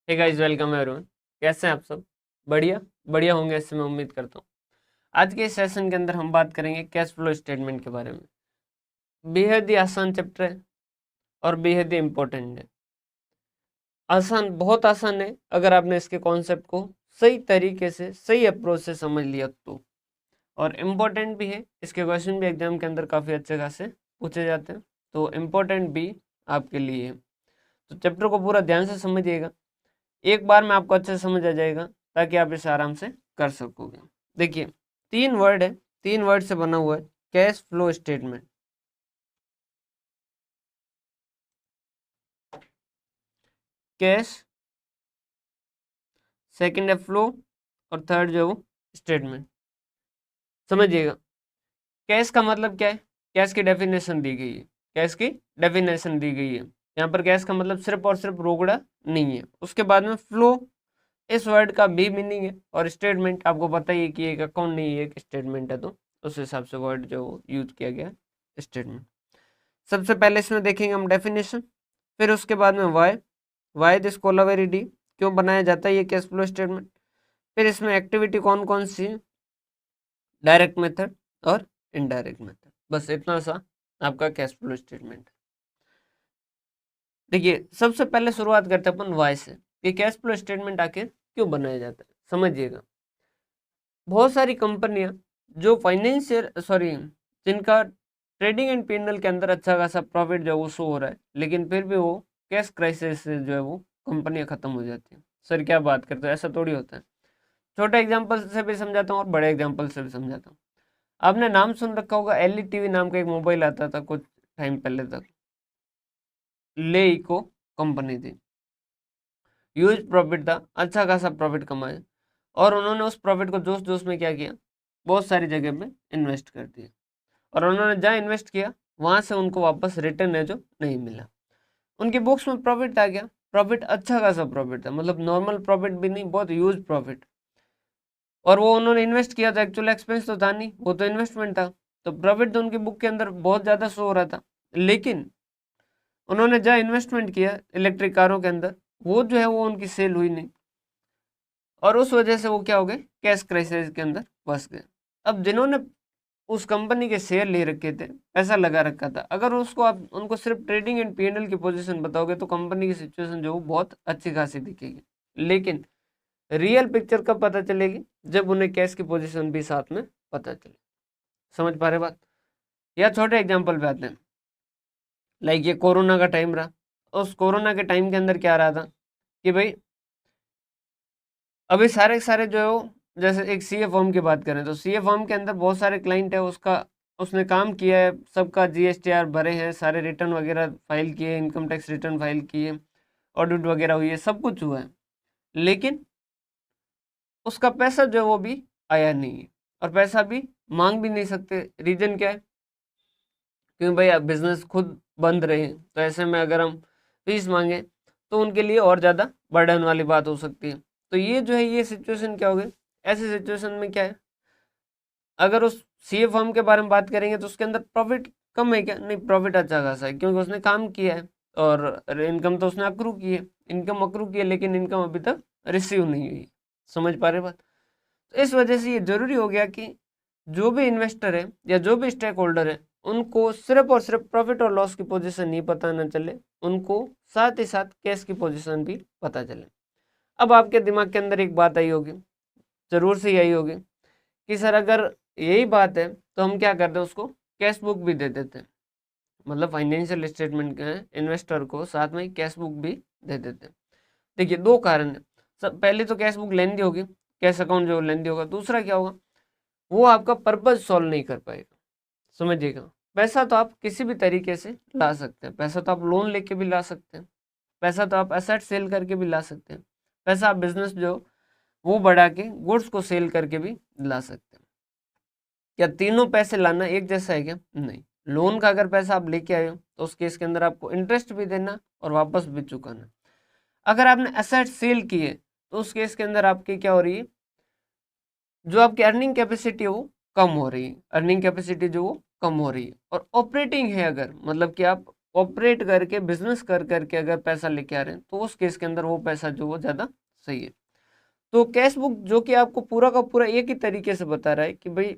Hey guys, welcome everyone. कैसे हैं आप सब? बढ़िया बढ़िया होंगे, इससे मैं उम्मीद करता हूँ। आज के इस सेशन के अंदर हम बात करेंगे कैश फ्लो स्टेटमेंट के बारे में। बेहद ही आसान चैप्टर है और बेहद ही इम्पोर्टेंट है। आसान, बहुत आसान है अगर आपने इसके कॉन्सेप्ट को सही तरीके से, सही अप्रोच से समझ लिया तो। और इम्पोर्टेंट भी है, इसके क्वेश्चन भी एग्जाम के अंदर काफ़ी अच्छे खासे पूछे जाते हैं, तो इम्पोर्टेंट भी आपके लिए है। तो चैप्टर को पूरा ध्यान से समझिएगा, एक बार में आपको अच्छे से समझ आ जाएगा ताकि आप इसे आराम से कर सकोगे। देखिए, 3 वर्ड है, 3 वर्ड से बना हुआ है cash flow statement. Cash, second है फ्लो, और थर्ड जो है वो स्टेटमेंट। समझिएगा, कैश का मतलब क्या है? कैश की डेफिनेशन दी गई है। कैश की डेफिनेशन दी गई है। यहाँ पर कैश का मतलब सिर्फ और सिर्फ रोकड़ा नहीं है। उसके बाद में फ्लो, इस वर्ड का भी मीनिंग है, और स्टेटमेंट आपको पता ही है कि एक अकाउंट नहीं है, एक स्टेटमेंट है, तो उस हिसाब से वर्ड जो यूज किया गया है स्टेटमेंट। सबसे पहले इसमें देखेंगे हम डेफिनेशन, फिर उसके बाद में वाई दिस कोलावेरी डी, क्यों बनाया जाता है ये कैश फ्लो स्टेटमेंट। फिर इसमें एक्टिविटी कौन कौन सी है, डायरेक्ट मेथड और इनडायरेक्ट मेथड। बस इतना सा आपका कैश फ्लो स्टेटमेंट। देखिए, सबसे पहले शुरुआत करते हैं अपन वाई से, कि कैश फ्लो स्टेटमेंट आखिर क्यों बनाया जाता है। समझिएगा, बहुत सारी कंपनियां जो फाइनेंशियल जिनका ट्रेडिंग एंड पीएनएल के अंदर अच्छा खासा प्रॉफिट जो है वो शो हो रहा है, लेकिन फिर भी वो कैश क्राइसिस से जो है वो कंपनियां खत्म हो जाती हैं। सर क्या बात करते हैं, ऐसा थोड़ी होता है। छोटे एग्जांपल से भी समझाता हूँ और बड़े एग्जांपल से भी समझाता हूँ। आपने नाम सुन रखा होगा, एलई टीवी नाम का एक मोबाइल आता था कुछ टाइम पहले तक, लेइको कंपनी थी। ह्यूज प्रॉफिट था, अच्छा खासा प्रॉफिट कमाया, और उन्होंने उस प्रॉफिट को जोश जोश में क्या किया, बहुत सारी जगह में इन्वेस्ट कर दिया, और उन्होंने जहाँ इन्वेस्ट किया वहां से उनको वापस रिटर्न है जो नहीं मिला। उनकी बुक्स में प्रॉफिट आ गया, प्रॉफिट अच्छा खासा प्रॉफिट था, मतलब नॉर्मल प्रॉफिट भी नहीं, बहुत ह्यूज प्रॉफिट। और वो उन्होंने इन्वेस्ट किया था, एक्चुअल एक्सपेंस तो था नहीं, वो तो इन्वेस्टमेंट था। तो प्रॉफिट तो उनकी बुक के अंदर बहुत ज़्यादा शो हो रहा था, लेकिन उन्होंने जहाँ इन्वेस्टमेंट किया इलेक्ट्रिक कारों के अंदर, वो जो है वो उनकी सेल हुई नहीं, और उस वजह से वो क्या हो गए, कैश क्राइसिस के अंदर फंस गए। अब जिन्होंने उस कंपनी के शेयर ले रखे थे, पैसा लगा रखा था, अगर उसको आप उनको सिर्फ ट्रेडिंग एंड पीएनएल की पोजीशन बताओगे तो कंपनी की सिचुएशन जो बहुत अच्छी खासी दिखेगी, लेकिन रियल पिक्चर कब पता चलेगी, जब उन्हें कैश की पोजीशन भी साथ में पता चले। समझ पा रहे बात? या छोटे एग्जाम्पल पे आते हैं, लाइक ये कोरोना का टाइम रहा। उस कोरोना के टाइम के अंदर क्या रहा था कि भाई अभी सारे के सारे जो है वो, जैसे एक सीए फॉर्म की बात करें तो सीए फॉर्म के अंदर बहुत सारे क्लाइंट है, उसका उसने काम किया है, सबका जीएसटीआर भरे हैं, सारे रिटर्न वगैरह फाइल किए, इनकम टैक्स रिटर्न फाइल किए, ऑडिट वगैरह हुई है, सब कुछ हुआ है, लेकिन उसका पैसा जो है वो भी आया नहीं है, और पैसा भी मांग भी नहीं सकते। रीजन क्या है? क्योंकि भाई अब बिजनेस खुद बंद रहे, तो ऐसे में अगर हम फीस मांगे तो उनके लिए और ज़्यादा बर्डन वाली बात हो सकती है। तो ये जो है, ये सिचुएशन क्या हो गई, ऐसी सिचुएशन में क्या है, अगर उस सीए फर्म के बारे में बात करेंगे तो उसके अंदर प्रॉफिट कम है क्या? नहीं, प्रॉफिट अच्छा खासा है, क्योंकि उसने काम किया है, और इनकम तो उसने अक्रू की है, इनकम अक्रू की है, लेकिन इनकम अभी तक रिसीव नहीं हुई। समझ पा रहे बात? तो इस वजह से ये जरूरी हो गया कि जो भी इन्वेस्टर है या जो भी स्टेक होल्डर है, उनको सिर्फ और सिर्फ प्रॉफिट और लॉस की पोजीशन नहीं पता न चले, उनको साथ ही साथ कैश की पोजीशन भी पता चले। अब आपके दिमाग के अंदर एक बात आई होगी, जरूर से यही होगी कि सर अगर यही बात है तो हम क्या करते हैं, उसको कैश बुक भी दे देते हैं, मतलब फाइनेंशियल स्टेटमेंट के इन्वेस्टर को साथ में कैश बुक भी दे देते हैं। देखिए, दो कारण है। सब पहले तो कैश बुक लेंदी होगी, कैश अकाउंट जो लेंदी होगा। दूसरा क्या होगा, वो आपका पर्पज सॉल्व नहीं कर पाएगा। समझिएगा, पैसा तो आप किसी भी तरीके से ला सकते हैं, पैसा तो आप लोन लेके भी ला सकते हैं, पैसा तो आप एसेट सेल करके भी ला सकते हैं, पैसा आप बिजनेस जो वो बढ़ा के गुड्स को सेल करके भी ला सकते हैं। क्या तीनों पैसे लाना एक जैसा है क्या? नहीं। लोन का अगर पैसा आप लेके आए हो तो उस केस के अंदर आपको इंटरेस्ट भी देना और वापस भी चुकाना। अगर आपने एसेट सेल किए तो उस केस के अंदर आपकी क्या हो रही है, जो आपकी अर्निंग कैपेसिटी है वो कम हो रही है, अर्निंग कैपेसिटी जो वो कम हो रही है। और ऑपरेटिंग है, अगर मतलब कि आप ऑपरेट करके बिजनेस कर करके अगर पैसा लेके आ रहे हैं तो उस केस के अंदर वो पैसा जो वो ज़्यादा सही है। तो कैश बुक जो कि आपको पूरा का पूरा एक ही तरीके से बता रहा है कि भाई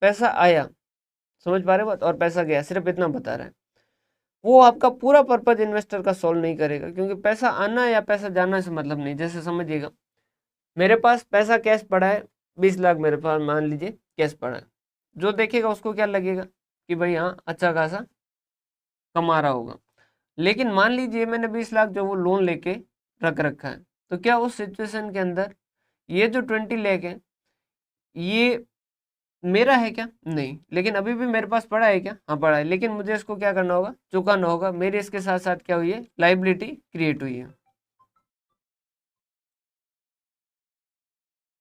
पैसा आया, समझ पा रहे हो बात, और पैसा गया, सिर्फ इतना बता रहा है। वो आपका पूरा पर्पज इन्वेस्टर का सॉल्व नहीं करेगा, क्योंकि पैसा आना या पैसा जाना से मतलब नहीं। जैसे समझिएगा, मेरे पास पैसा कैश पड़ा है 20 लाख, मेरे पास मान लीजिए कैश पड़ा है, जो देखेगा उसको क्या लगेगा कि भाई हाँ अच्छा खासा कमा रहा होगा। लेकिन मान लीजिए मैंने 20 लाख जो वो लोन लेके रख रखा है, तो क्या उस सिचुएशन के अंदर ये जो 20 लाख है ये मेरा है क्या? नहीं। लेकिन अभी भी मेरे पास पड़ा है क्या? हाँ पड़ा है। लेकिन मुझे इसको क्या करना होगा? चुकाना होगा। मेरे इसके साथ साथ क्या हुई है? लाइबिलिटी क्रिएट हुई है।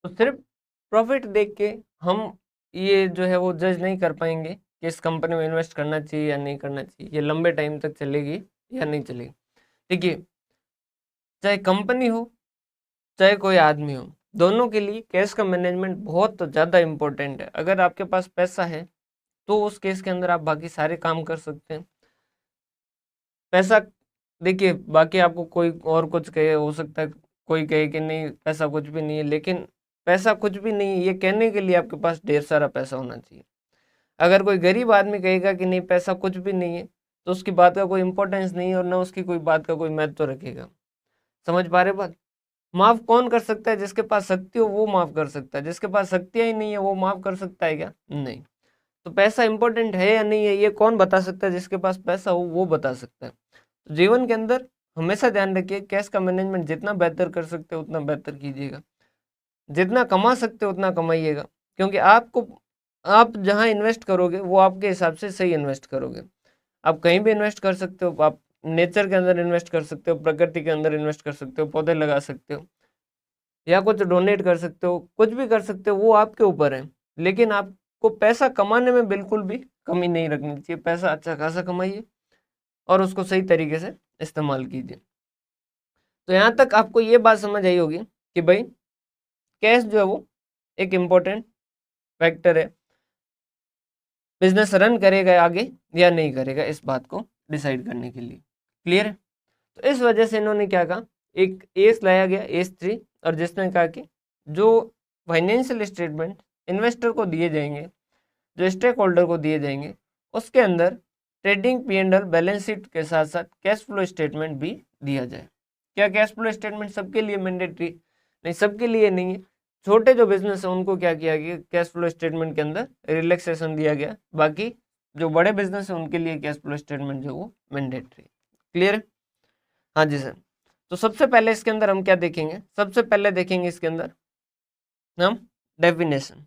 तो सिर्फ प्रॉफिट देख के हम ये जो है वो जज नहीं कर पाएंगे कि इस कंपनी में इन्वेस्ट करना चाहिए या नहीं करना चाहिए, ये लंबे टाइम तक चलेगी या नहीं चलेगी। देखिए, चाहे कंपनी हो चाहे कोई आदमी हो, दोनों के लिए कैश का मैनेजमेंट बहुत ज़्यादा इम्पोर्टेंट है। अगर आपके पास पैसा है तो उस केस के अंदर आप बाकी सारे काम कर सकते हैं। पैसा, देखिए बाकी आपको कोई और कुछ कहे, हो सकता है कोई कहे कि नहीं पैसा कुछ भी नहीं है, लेकिन पैसा कुछ भी नहीं है ये कहने के लिए आपके पास ढेर सारा पैसा होना चाहिए। अगर कोई गरीब आदमी कहेगा कि नहीं पैसा कुछ भी नहीं है, तो उसकी बात का कोई इंपॉर्टेंस नहीं है और ना उसकी कोई बात का कोई महत्व रखेगा। समझ पा रहे बात? माफ कौन कर सकता है? जिसके पास शक्ति हो वो माफ कर सकता है। जिसके पास शक्तियां ही नहीं है वो माफ कर सकता है क्या? नहीं। तो पैसा इंपॉर्टेंट है या नहीं है ये कौन बता सकता है? जिसके पास पैसा हो वो बता सकता है। तो जीवन के अंदर हमेशा ध्यान रखिए, कैश का मैनेजमेंट जितना बेहतर कर सकते हो उतना बेहतर कीजिएगा। जितना कमा सकते हो उतना कमाइएगा, क्योंकि आपको, आप जहां इन्वेस्ट करोगे वो आपके हिसाब से सही इन्वेस्ट करोगे। आप कहीं भी इन्वेस्ट कर सकते हो, आप नेचर के अंदर इन्वेस्ट कर सकते हो, प्रकृति के अंदर इन्वेस्ट कर सकते हो, पौधे लगा सकते हो या कुछ डोनेट कर सकते हो, कुछ भी कर सकते हो, वो आपके ऊपर है। लेकिन आपको पैसा कमाने में बिल्कुल भी कमी नहीं रखनी चाहिए। पैसा अच्छा खासा कमाइए और उसको सही तरीके से इस्तेमाल कीजिए। तो यहाँ तक आपको ये बात समझ आई होगी कि भाई कैश जो है वो एक इम्पोर्टेंट फैक्टर है, बिजनेस रन करेगा आगे या नहीं करेगा इस बात को डिसाइड करने के लिए। क्लियर है? तो इस वजह से इन्होंने क्या कहा, एक एस लाया गया, एस 3, और जिसने कहा कि जो फाइनेंशियल स्टेटमेंट इन्वेस्टर को दिए जाएंगे, जो स्टेक होल्डर को दिए जाएंगे, उसके अंदर ट्रेडिंग P&L बैलेंस शीट के साथ साथ कैश फ्लो स्टेटमेंट भी दिया जाए। क्या कैश फ्लो स्टेटमेंट सबके लिए मैंडेटरी? नहीं, सबके लिए नहीं है। छोटे जो बिजनेस है उनको क्या किया गया, कैश फ्लो स्टेटमेंट के अंदर रिलैक्सेशन दिया गया। बाकी जो बड़े बिजनेस है उनके लिए कैश फ्लो स्टेटमेंट जो वो मैंडेटरी। क्लियर है? हाँ जी सर। तो सबसे पहले इसके अंदर हम क्या देखेंगे? सबसे पहले देखेंगे इसके अंदर हम डेफिनेशन,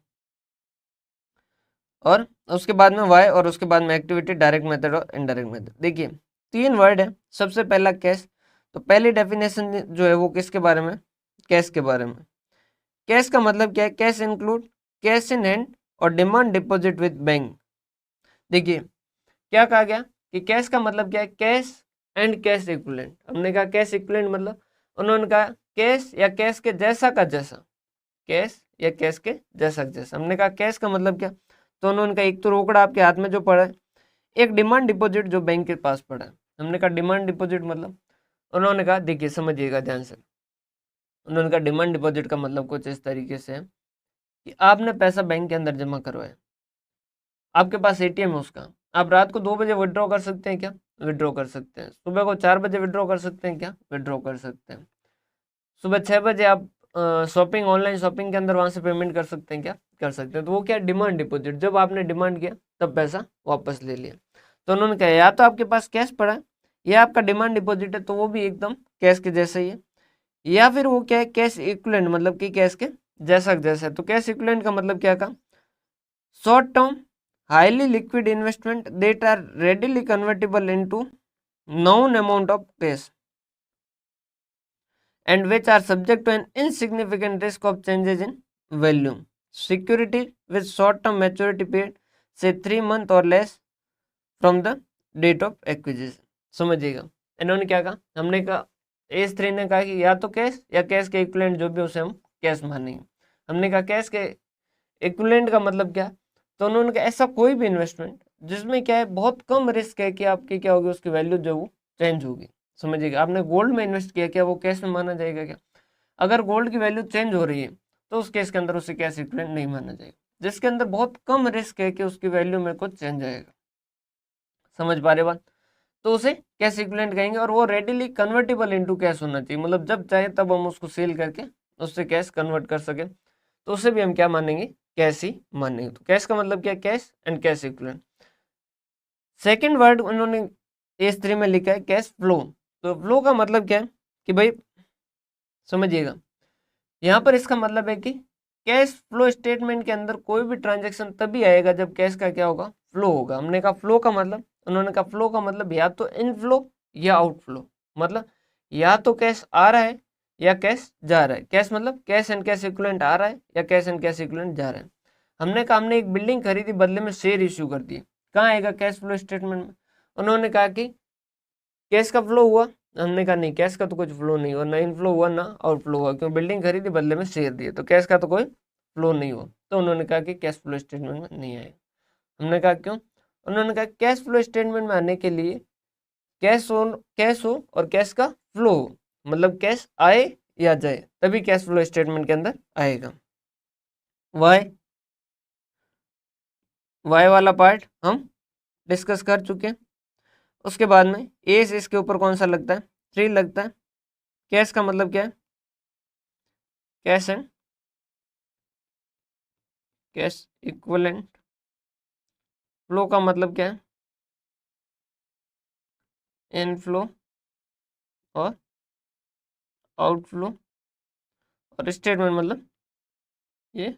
और उसके बाद में वाई, और उसके बाद में एक्टिविटी, डायरेक्ट मेथड और इनडायरेक्ट मेथड। देखिए 3 वर्ड है। सबसे पहला कैश। तो पहली डेफिनेशन जो है वो किसके बारे में? कैश के बारे में। कैश का मतलब क्या है? Cash include cash in hand और डिमांड डिपॉजिट विद बैंक। देखिए क्या कहा गया कि कैश का मतलब क्या है? Cash and cash equivalent. हमने कहा कैश इक्विवेलेंट मतलब, उन्होंने कहा कैश या कैश के जैसा का जैसा, कैश या कैश के जैसा का जैसा। हमने कहा कैश का मतलब क्या? तो उन्होंने कहा एक तो रोकड़ा आपके हाथ में जो पड़ा है, एक डिमांड डिपॉजिट जो बैंक के पास पड़ा है। हमने कहा डिमांड डिपॉजिट मतलब, उन्होंने कहा देखिए समझिएगा ध्यान से, उन्होंने कहा डिमांड डिपॉजिट का मतलब कुछ इस तरीके से है कि आपने पैसा बैंक के अंदर जमा करवाया, आपके पास एटीएम है उसका, आप रात को 2 बजे विड्रॉ कर सकते हैं क्या? विड्रॉ कर सकते हैं। सुबह को 4 बजे विड्रॉ कर सकते हैं क्या? विड्रॉ कर सकते हैं। सुबह 6 बजे आप शॉपिंग, ऑनलाइन शॉपिंग के अंदर वहां से पेमेंट कर सकते हैं क्या? कर सकते हैं। तो वो क्या? Demand deposit. जब आपने डिमांड किया तब पैसा वापस ले लिया। तो उन्होंने कहा या तो आपके पास कैश पड़ा है या आपका डिमांड डिपॉजिट है, तो वो भी एकदम कैश के जैसा ही है, या फिर वो क्या है? कैश इक्विवेलेंट, मतलब कि कैश के जैसा जैसा है। तो कैश इक्विवेलेंट का मतलब क्या कहा? Short term highly liquid investment that are readily convertible into known amount of cash and which are subject to an insignificant risk of changes in value. Security with short term maturity period say 3 months or less from the date of acquisition. समझिएगा इन्होंने क्या कहा? हमने कहा S 3 ने कहा कि या तो कैश या कैश के इक्विवेलेंट जो भी उसे हम कैश मानेंगे। हमने कहा कैश के इक्विवेलेंट का मतलब क्या? तो उन्होंने कहा ऐसा कोई भी इन्वेस्टमेंट जिसमें क्या है बहुत कम रिस्क है कि आपकी क्या होगी, उसकी वैल्यू जो वो चेंज होगी। समझिएगा, आपने गोल्ड में इन्वेस्ट किया, क्या वो कैश में माना जाएगा क्या? अगर गोल्ड की वैल्यू चेंज हो रही है तो उस केस के अंदर उसे कैश इक्विवेलेंट नहीं माना जाएगा। जिसके अंदर बहुत कम रिस्क है कि उसकी वैल्यू में कुछ चेंज आएगा, समझ पा रहे बात, तो उसे कैश इक्विवेलेंट कहेंगे। और वो रेडिली कन्वर्टेबल इनटू कैश होना चाहिए, मतलब जब चाहे तब हम उसको सेल करके उससे कैश कन्वर्ट कर सके, तो उसे भी हम क्या मानेंगे, कैश ही मानेंगे। तो कैश का मतलब क्या, cash and cash equivalent. Second word उन्होंने एस 3 में लिखा है कैश फ्लो। तो फ्लो का मतलब क्या है कि भाई समझिएगा, यहाँ पर इसका मतलब है कि कैश फ्लो स्टेटमेंट के अंदर कोई भी ट्रांजैक्शन तभी आएगा जब कैश का क्या होगा, फ्लो होगा। हमने कहा फ्लो का मतलब, उन्होंने कहा फ्लो का मतलब या तो इनफ्लो या आउटफ्लो, मतलब या तो कैश आ रहा है या कैश जा रहा है। कैश मतलब कैश एंड कैश इक्विवेलेंट आ रहा है या कैश एंड कैश इक्विवेलेंट जा रहा है। हमने कहा हमने एक बिल्डिंग खरीदी, बदले में शेयर इश्यू कर दिए, कहाँ आएगा, कैश फ्लो स्टेटमेंट में। उन्होंने कहा कि कैश का फ्लो हुआ, हमने कहा नहीं, कैश का तो कुछ फ्लो नहीं हुआ, ना इनफ्लो हुआ ना आउटफ्लो हुआ, क्यों, बिल्डिंग खरीदी बदले में शेयर दिए, तो कैश का तो कोई फ्लो नहीं हुआ। तो उन्होंने कहा कि कैश फ्लो स्टेटमेंट में नहीं आएगा। हमने कहा क्यों, उन्होंने कहा कैश फ्लो स्टेटमेंट में आने के लिए कैश हो और कैश का फ्लो हो, मतलब कैश आए या जाए, तभी कैश फ्लो स्टेटमेंट के अंदर आएगा। वाई वाई वाला पार्ट हम डिस्कस कर चुके हैं। उसके बाद में ए से इसके ऊपर कौन सा लगता है, 3 लगता है। कैश का मतलब क्या है, cash and cash equivalent. Flow का मतलब क्या है, इनफ्लो और आउटफ्लो। और स्टेटमेंट मतलब ये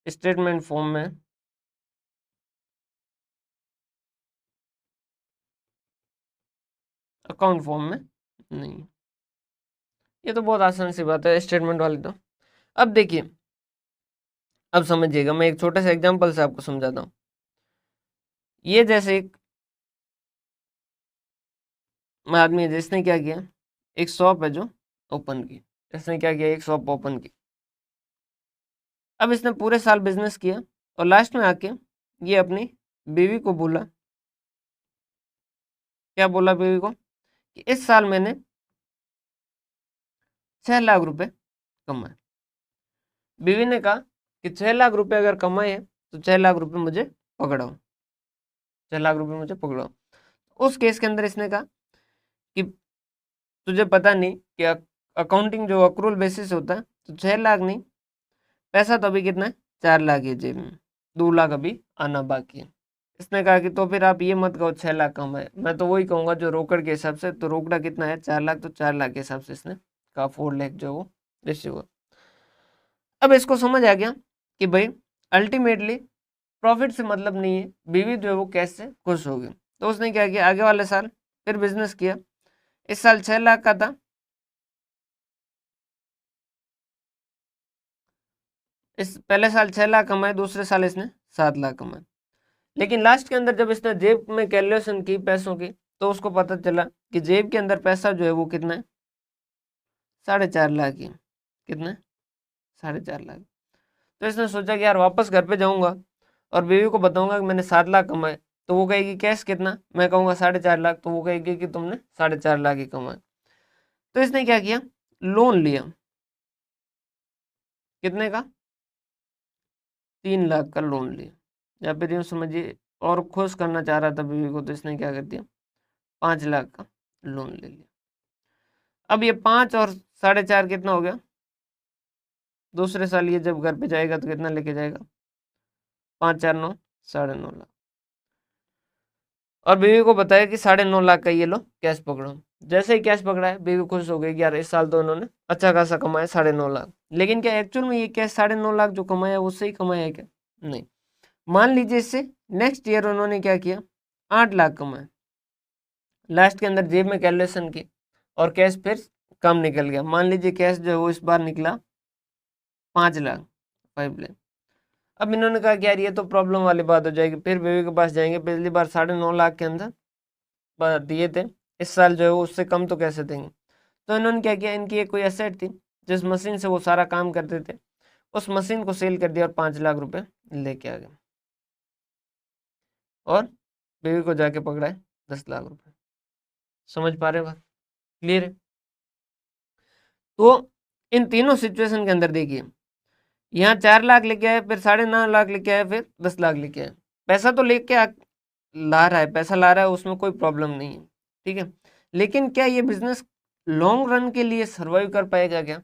स्टेटमेंट फॉर्म में, अकाउंट फॉर्म में नहीं। ये तो बहुत आसान सी बात है, स्टेटमेंट वाली तो। अब देखिए, अब समझिएगा, मैं एक छोटा सा एग्जांपल से आपको समझाता हूँ। ये जैसे एक आदमी है जिसने क्या किया, एक शॉप है जो ओपन की, इसने क्या किया, एक शॉप ओपन की। अब इसने पूरे साल बिजनेस किया और लास्ट में आके ये अपनी बीवी को बोला, क्या बोला बीवी को, कि इस साल मैंने 6 लाख रुपए कमाए। बीवी ने कहा कि 6 लाख रुपए अगर कमाए हैं तो 6 लाख रुपए मुझे पकड़ाओ, 6 लाख रुपए मुझे पकड़ाओ। उस केस के अंदर इसने कहा कि तुझे पता नहीं कि अकाउंटिंग जो अक्रूवल बेसिस होता है, तो 6 लाख नहीं, पैसा तो अभी कितना है, 4 लाख है जेब में, 2 लाख अभी आना बाकी है। इसने कहा कि तो फिर आप ये मत कहो 6 लाख कमाए, मैं तो वही कहूंगा जो रोकड़ के हिसाब से, तो रोकड़ा कितना है, 4 लाख, तो 4 लाख के हिसाब से इसने कहा 4 लाख जो वो रिसीव हुआ। अब इसको समझ आ गया कि भाई अल्टीमेटली प्रॉफिट से मतलब नहीं है, बीवी जो है वो कैश से खुश होगी। तो उसने क्या किया, आगे वाले साल फिर बिजनेस किया। इस साल 6 लाख का था, इस पहले साल 6 लाख कमाए, दूसरे साल इसने 7 लाख कमाए। लेकिन लास्ट के अंदर जब इसने जेब में कैलकुलेशन की पैसों की, तो उसको पता चला कि जेब के अंदर पैसा जो है वो कितना है, 4.5 लाख ही। कितना है, 4.5 लाख। तो इसने सोचा कि यार वापस घर पे जाऊंगा और बीवी को बताऊंगा कि मैंने 7 लाख कमाए, तो वो कहेगी कैश कितना, मैं कहूंगा 4.5 लाख, तो वो कहेगी कि तुमने 4.5 लाख ही कमाए। तो इसने क्या किया, लोन लिया, कितने का, 3 लाख का लोन लिया। या फिर यूँ समझिए, और खुश करना चाह रहा था बीवी को, तो इसने क्या कर दिया, 5 लाख का लोन ले लिया। अब ये 5 और 4.5 कितना हो गया, दूसरे साल ये जब घर पे जाएगा तो कितना लेके जाएगा, 5 4 9, 9.5 लाख। और बीवी को बताया कि 9.5 लाख का ये लो कैश पकड़ो। जैसे ही कैश पकड़ा है, बीवी खुश हो गई कि यार इस साल तो उन्होंने अच्छा खासा कमाया 9.5 लाख। लेकिन क्या एक्चुअल में ये कैश 9.5 लाख जो कमाया उससे ही कमाया है क्या, नहीं। मान लीजिए इससे नेक्स्ट ईयर उन्होंने क्या किया, 8 लाख कमाए, लास्ट के अंदर जेब में कैलकुलेशन की और कैश फिर कम निकल गया। मान लीजिए कैश जो है वो इस बार निकला 5 लाख, 5 लाख। अब इन्होंने कहा कि यार ये तो प्रॉब्लम वाली बात हो जाएगी, फिर बीवी के पास जाएंगे, पिछली बार 9.5 लाख के अंदर दिए थे, इस साल जो है वो उससे कम तो कैसे देंगे। तो इन्होंने क्या किया, इनकी एक कोई एसेट थी जिस मशीन से वो सारा काम करते थे, उस मशीन को सेल कर दिया और 5 लाख रुपए लेके आ गए। और बीवी को जाके पकड़ा है 10 लाख रुपए। समझ पा रहे हो बात? क्लियर है? तो इन तीनों सिचुएशन के अंदर देखिए, यहाँ 4 लाख लेके आए, फिर 9.5 लाख लेके आए, फिर 10 लाख लेके आए। पैसा तो ला रहा है, पैसा ला रहा है, उसमें कोई प्रॉब्लम नहीं है, ठीक है। लेकिन क्या ये बिजनेस लॉन्ग रन के लिए सर्वाइव कर पाएगा क्या?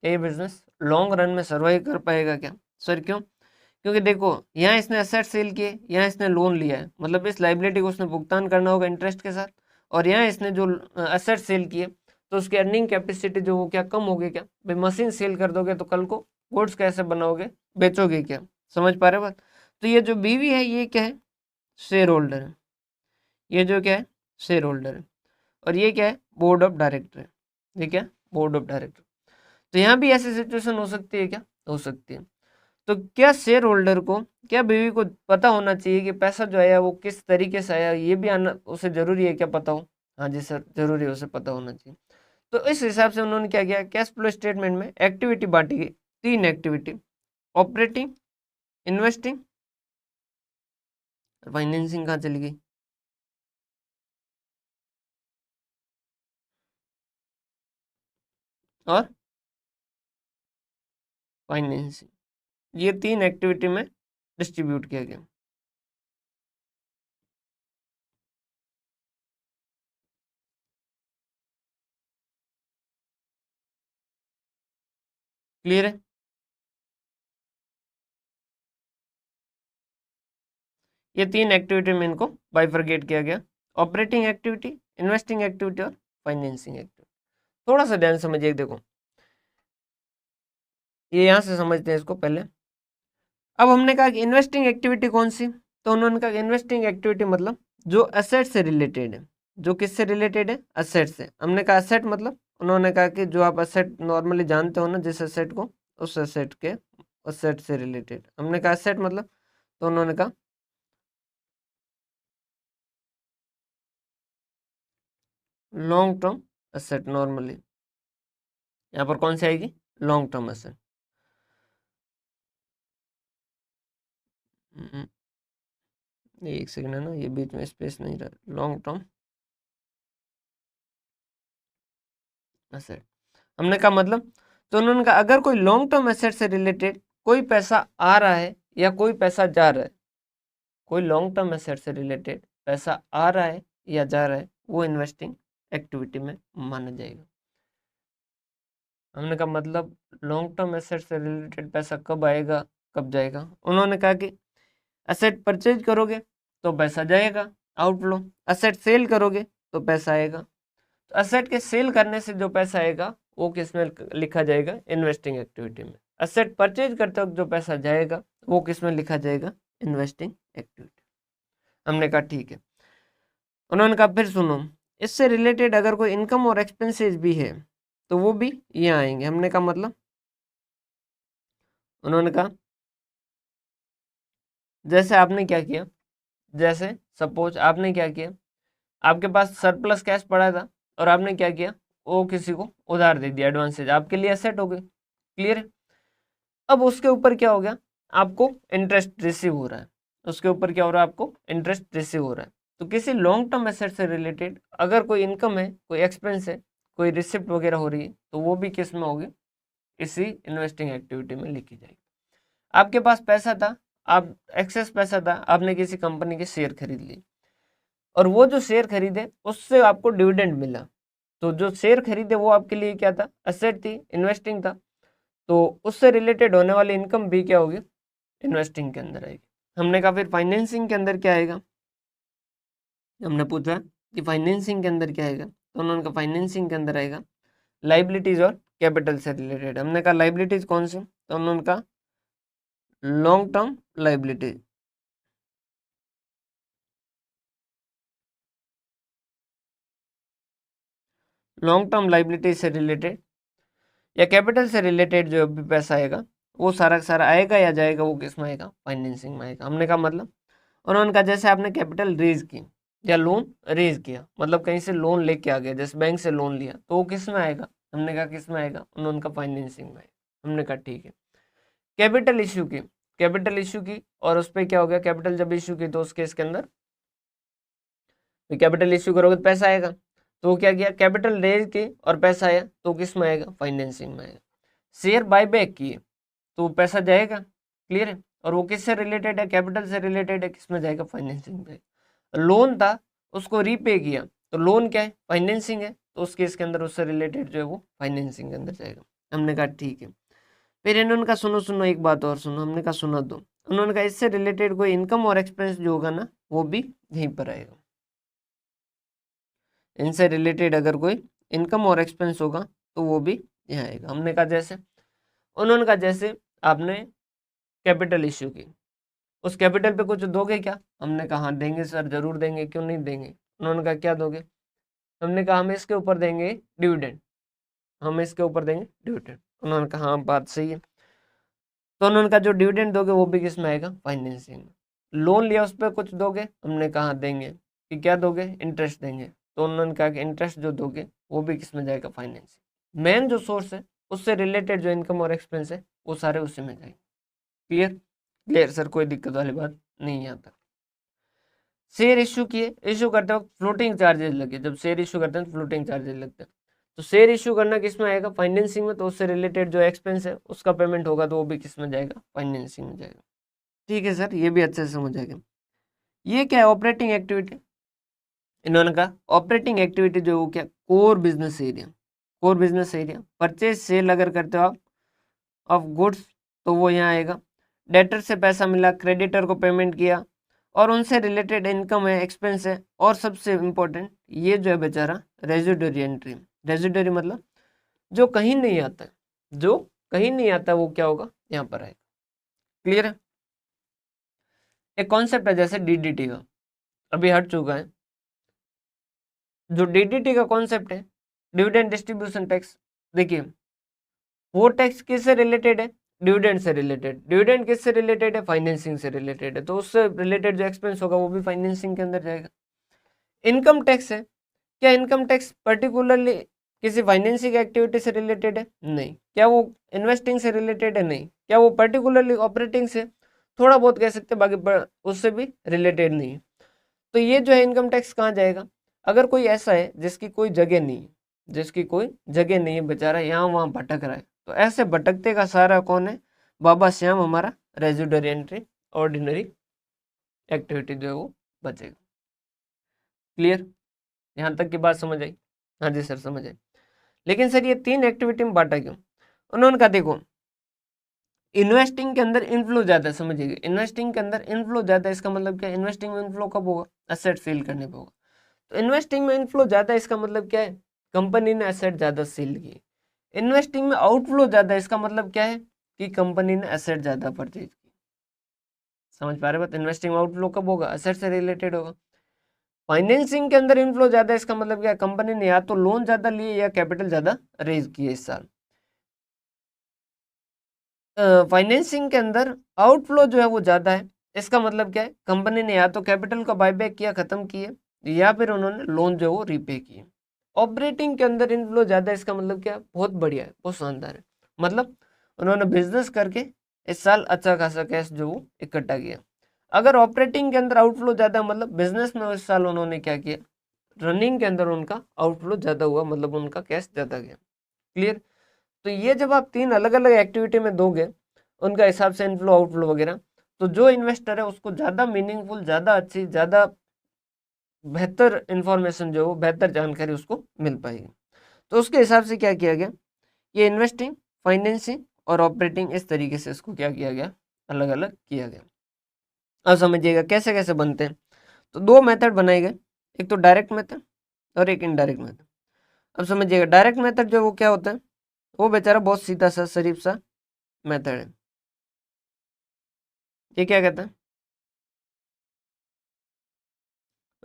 ये बिजनेस लॉन्ग रन में सर्वाइव कर पाएगा क्या? सर क्यों? क्योंकि देखो, यहाँ इसने एसेट सेल किए, यहाँ इसने लोन लिया है, मतलब इस लाइबिलिटी को उसने भुगतान करना होगा इंटरेस्ट के साथ। और यहाँ इसने जो एसेट सेल किए, तो उसकी अर्निंग कैपेसिटी जो वो क्या कम होगी क्या? भाई मशीन सेल कर दोगे तो कल को गुड्स कैसे बनाओगे, बेचोगे क्या? समझ पा रहे हो बात? तो ये जो बीवी है ये क्या है? शेयर होल्डर है। ये जो क्या है? शेयर होल्डर है। और ये क्या है? बोर्ड ऑफ डायरेक्टर है। ये क्या? Board of director. तो यहाँ भी ऐसी सिचुएशन हो सकती है क्या? हो सकती है। तो क्या शेयर होल्डर को, क्या बीवी को पता होना चाहिए कि पैसा जो आया वो किस तरीके से आया? ये भी आना उसे जरूरी है क्या पता हो? हाँ जी सर, जरूरी है, उसे पता होना चाहिए। तो इस हिसाब से उन्होंने क्या किया, कैश फ्लो स्टेटमेंट में एक्टिविटी बांटी गई, 3 एक्टिविटी: ऑपरेटिंग, इन्वेस्टिंग, फाइनेंसिंग। कहाँ चली गई? और फाइनेंसिंग। ये 3 एक्टिविटी में डिस्ट्रीब्यूट किया गया। क्लियर है? ये 3 एक्टिविटी में इनको बाइफरगेट किया गया: ऑपरेटिंग एक्टिविटी, इन्वेस्टिंग एक्टिविटी और फाइनेंसिंग एक्टिविटी। थोड़ा सा ध्यान समझिए, देखो ये यहां से समझते हैं इसको पहले। अब हमने कहा कि इन्वेस्टिंग एक्टिविटी कौन सी, तो उन्होंने कहा कि इन्वेस्टिंग एक्टिविटी मतलब जो एसेट से रिलेटेड है। जो किससे रिलेटेड है? एसेट से। हमने कहा एसेट मतलब, उन्होंने कहा कि जो आप एसेट नॉर्मली जानते हो ना, जिस एसेट को, उस एसेट से रिलेटेड। हमने कहा एसेट मतलब, तो उन्होंने कहा लॉन्ग टर्म एसेट। नॉर्मली यहाँ पर कौन सी आएगी? Long term asset. एक सेकंड है ना, ये बीच में स्पेस नहीं रहा। लॉन्ग टर्म एसेट हमने कहा मतलब, तो उन्होंने कहा अगर कोई लॉन्ग टर्म एसेट से रिलेटेड कोई पैसा आ रहा है या कोई पैसा जा रहा है, कोई लॉन्ग टर्म एसेट से रिलेटेड पैसा आ रहा है या जा रहा है, वो इन्वेस्टिंग एक्टिविटी में माना जाएगा। हमने कहा मतलब लॉन्ग टर्म एसेट से रिलेटेड पैसा कब आएगा, कब जाएगा? उन्होंने कहा कि एसेट परचेज करोगे तो पैसा जाएगा, आउटफ्लो। एसेट सेल करोगे तो पैसा आएगा। तो एसेट के सेल करने से जो पैसा आएगा वो किस में लिखा जाएगा? इन्वेस्टिंग एक्टिविटी में। एसेट परचेज करते वक्त जो पैसा जाएगा वो किस में लिखा जाएगा? Investing activity. हमने कहा ठीक है। उन्होंने कहा फिर सुनो, इससे रिलेटेड अगर कोई इनकम और एक्सपेंसेस भी है तो वो भी यहाँ आएंगे। हमने कहा मतलब, उन्होंने कहा जैसे आपने क्या किया, जैसे सपोज आपने क्या किया, आपके पास सरप्लस कैश पड़ा था और आपने क्या किया, वो किसी को उधार दे दिया, एडवांसेज आपके लिए एसेट हो गई। क्लियर है? अब उसके ऊपर क्या हो गया, आपको इंटरेस्ट रिसीव हो रहा है। उसके ऊपर क्या हो रहा है? आपको इंटरेस्ट रिसीव हो रहा है। तो किसी लॉन्ग टर्म एसेट से रिलेटेड अगर कोई इनकम है, कोई एक्सपेंस है, कोई रिसिप्ट वगैरह हो रही है, तो वो भी किस में होगी? इसी इन्वेस्टिंग एक्टिविटी में लिखी जाएगी। आपके पास पैसा था, आप एक्सेस पैसा था, आपने किसी कंपनी के शेयर खरीद लिए और वो जो शेयर खरीदे उससे आपको डिविडेंड मिला। तो जो शेयर खरीदे वो आपके लिए क्या था? एसेट थी, इन्वेस्टिंग था। तो उससे रिलेटेड होने वाली इनकम भी क्या होगी? इन्वेस्टिंग के अंदर आएगी। हमने कहा फिर फाइनेंसिंग के अंदर क्या आएगा? हमने पूछा कि फाइनेंसिंग के अंदर क्या आएगा, तो उन्होंने कहा फाइनेंसिंग के अंदर आएगा लाइबिलिटीज और कैपिटल से रिलेटेड। हमने कहा लाइबिलिटीज कौन सी, तो उन्होंने कहा long term liabilities. Long term liabilities से रिलेटेड या कैपिटल से रिलेटेड जो भी पैसा आएगा वो सारा का सारा आएगा या जाएगा, वो किस में आएगा? फाइनेंसिंग में आएगा। हमने कहा मतलब, उन्होंने कहा जैसे आपने कैपिटल रेज की या लोन रेज किया, मतलब कहीं से लोन लेके आ गया, जैसे बैंक से लोन लिया, तो वो किस में आएगा? हमने कहा किस में आएगा? उन्होंने कहा फाइनेंसिंग में आएगा। हमने कहा ठीक है। कैपिटल इश्यू की, कैपिटल इश्यू की और उस पर क्या हो गया? कैपिटल जब इश्यू की तो उस केस के अंदर तो कैपिटल इश्यू करोगे तो पैसा आएगा, तो वो क्या किया, कैपिटल रेज की और पैसा आया, तो किस में आएगा, फाइनेंसिंग में आएगा। शेयर बायबैक किए तो पैसा जाएगा, क्लियर है, और वो किससे रिलेटेड है, कैपिटल से रिलेटेड है, किसमें जाएगा, फाइनेंसिंग में। लोन था उसको रीपे किया, तो लोन क्या है, फाइनेंसिंग है, तो उस केस के अंदर उससे रिलेटेड जो है वो फाइनेंसिंग के अंदर जाएगा। हमने कहा ठीक है। फिर इन्होंने कहा सुनो सुनो एक बात और सुनो, हमने कहा सुना दो। उन्होंने कहा इससे रिलेटेड कोई इनकम और एक्सपेंस जो होगा ना वो भी यहीं पर आएगा। इनसे रिलेटेड अगर कोई इनकम और एक्सपेंस होगा तो वो भी यहाँ आएगा। हमने कहा जैसे, उन्होंने कहा जैसे आपने कैपिटल इश्यू की, उस कैपिटल पे कुछ दोगे क्या, हमने कहा हाँ देंगे सर, जरूर देंगे, क्यों नहीं देंगे। उन्होंने कहा क्या दोगे, हमने कहा हम इसके ऊपर देंगे डिविडेंड, हम इसके ऊपर देंगे डिविडेंड। उन्होंने कहा हाँ बात सही है। तो उन्होंने कहा जो डिविडेंड दोगे वो भी किस में आएगा, फाइनेंसिंग में। लोन लिया उस पर कुछ दोगे, हमने कहा देंगे, कि क्या दोगे, इंटरेस्ट देंगे। तो उन्होंने कहा कि इंटरेस्ट जो दोगे वो भी किस में जाएगा, फाइनेंसिंग। मेन जो सोर्स है उससे रिलेटेड जो इनकम और एक्सपेंस है वो सारे उसी में जाएंगे। क्लियर, क्लियर सर, कोई दिक्कत वाली बात नहीं यहाँ तक। शेयर इश्यू किए, इश्यू करते वक्त फ्लोटिंग चार्जेस लगे, जब शेयर इश्यू करते हैं तो फ्लोटिंग चार्जेस लगते हैं, तो शेयर इश्यू करना किस में आएगा, फाइनेंसिंग में, तो उससे रिलेटेड जो एक्सपेंस है उसका पेमेंट होगा तो वो भी किस में जाएगा, फाइनेंसिंग में जाएगा। ठीक है सर, ये भी अच्छे से समझ आएगा। ये क्या है, ऑपरेटिंग एक्टिविटी। इन्होंने कहा ऑपरेटिंग एक्टिविटी जो वो क्या, core business area, core business area, purchase sale अगर करते हो आप ऑफ गुड्स तो वो यहाँ आएगा। डेटर से पैसा मिला, क्रेडिटर को पेमेंट किया, और उनसे रिलेटेड इनकम है, एक्सपेंस है, और सबसे इम्पोर्टेंट ये जो है बेचारा रेजिडरी एंट्री। रेजिडरी मतलब जो कहीं नहीं आता, जो कहीं नहीं आता वो क्या होगा, यहाँ पर आएगा। क्लियर है। एक कॉन्सेप्ट है जैसे डीडीटी का, अभी हट चुका है। जो डीडीटी का कॉन्सेप्ट है, डिविडेंड डिस्ट्रीब्यूशन टैक्स, देखिए वो टैक्स किससे रिलेटेड है, डिविडेंड से रिलेटेड। डिविडेंड किससे रिलेटेड है, फाइनेंसिंग से रिलेटेड है, तो उससे रिलेटेड जो एक्सपेंस होगा वो भी फाइनेंसिंग के अंदर जाएगा। इनकम टैक्स है, क्या इनकम टैक्स पर्टिकुलरली किसी फाइनेंसिंग एक्टिविटी से रिलेटेड है, नहीं। क्या वो इन्वेस्टिंग से रिलेटेड है, नहीं। क्या वो पर्टिकुलरली ऑपरेटिंग से, थोड़ा बहुत कह सकते हैं, बाकी उससे भी रिलेटेड नहीं है। तो ये जो है इनकम टैक्स कहाँ जाएगा, अगर कोई ऐसा है जिसकी कोई जगह नहीं है, जिसकी कोई जगह नहीं है, बेचारा यहाँ वहाँ भटक रहा है, तो ऐसे भटकते का सारा कौन है, बाबा श्याम, हमारा रेजिडरी एंट्री ऑर्डिनरी एक्टिविटी जो है वो बचेगा। क्लियर, यहाँ तक की बात समझ आई। हाँ जी सर समझ आई। लेकिन सर ये तीन एक्टिविटी में बांटा क्यों, उन्होंने कहा देखो इन्वेस्टिंग के अंदर इनफ्लो ज्यादा है, समझिएगा इन्वेस्टिंग के अंदर इनफ्लो ज्यादा है, इसका मतलब क्या, इन्वेस्टिंग में इनफ्लो कब होगा, एसेट सेल करने पे होगा। तो इन्वेस्टिंग में इनफ्लो ज्यादा है, इसका मतलब क्या है, कंपनी ने एसेट ज्यादा सेल किए। इन्वेस्टिंग में आउटफ्लो ज्यादा है, इसका मतलब क्या है, कि कंपनी ने एसेट ज्यादा परचेज की। समझ पा रहे बात, इन्वेस्टिंग आउटफ्लो कब होगा, एसेट से रिलेटेड होगा। फाइनेंसिंग के अंदर इनफ्लो ज्यादा है, इसका मतलब क्या, कंपनी ने या तो लोन ज्यादा लिए या कैपिटल ज्यादा रेज किए इस साल। फाइनेंसिंग के अंदर आउटफ्लो जो है वो ज्यादा है, इसका मतलब क्या है, कंपनी ने या तो कैपिटल का बायबैक किया, खत्म किए, या फिर उन्होंने लोन जो है वो रीपे किए। ऑपरेटिंग के अंदर इनफ्लो ज्यादा है, इसका मतलब क्या है, बहुत बढ़िया है, बहुत शानदार है, मतलब उन्होंने बिजनेस करके इस साल अच्छा खासा कैश जो वो इकट्ठा किया। अगर ऑपरेटिंग के अंदर आउटफ्लो ज्यादा मतलब बिजनेस में इस साल उन्होंने क्या किया, रनिंग के अंदर उनका आउटफ्लो ज्यादा हुआ, मतलब उनका कैश ज्यादा गया। क्लियर। तो ये जब आप तीन अलग अलग एक्टिविटी में दोगे उनका हिसाब से इनफ्लो आउटफ्लो वगैरह, तो जो इन्वेस्टर है उसको ज्यादा मीनिंगफुल, ज्यादा अच्छी, ज्यादा बेहतर इंफॉर्मेशन जो हो, बेहतर जानकारी उसको मिल पाएगी। तो उसके हिसाब से क्या किया गया, ये इन्वेस्टिंग, फाइनेंसिंग और ऑपरेटिंग, इस तरीके से इसको क्या किया गया, अलग अलग किया गया। अब समझिएगा कैसे कैसे बनते हैं। तो दो मेथड बनाए गए, एक तो डायरेक्ट मेथड और एक इनडायरेक्ट मेथड। अब समझिएगा डायरेक्ट मेथड जो वो क्या होता है, वो बेचारा बहुत सीधा सा शरीफ सा मेथड है। ये क्या कहता है,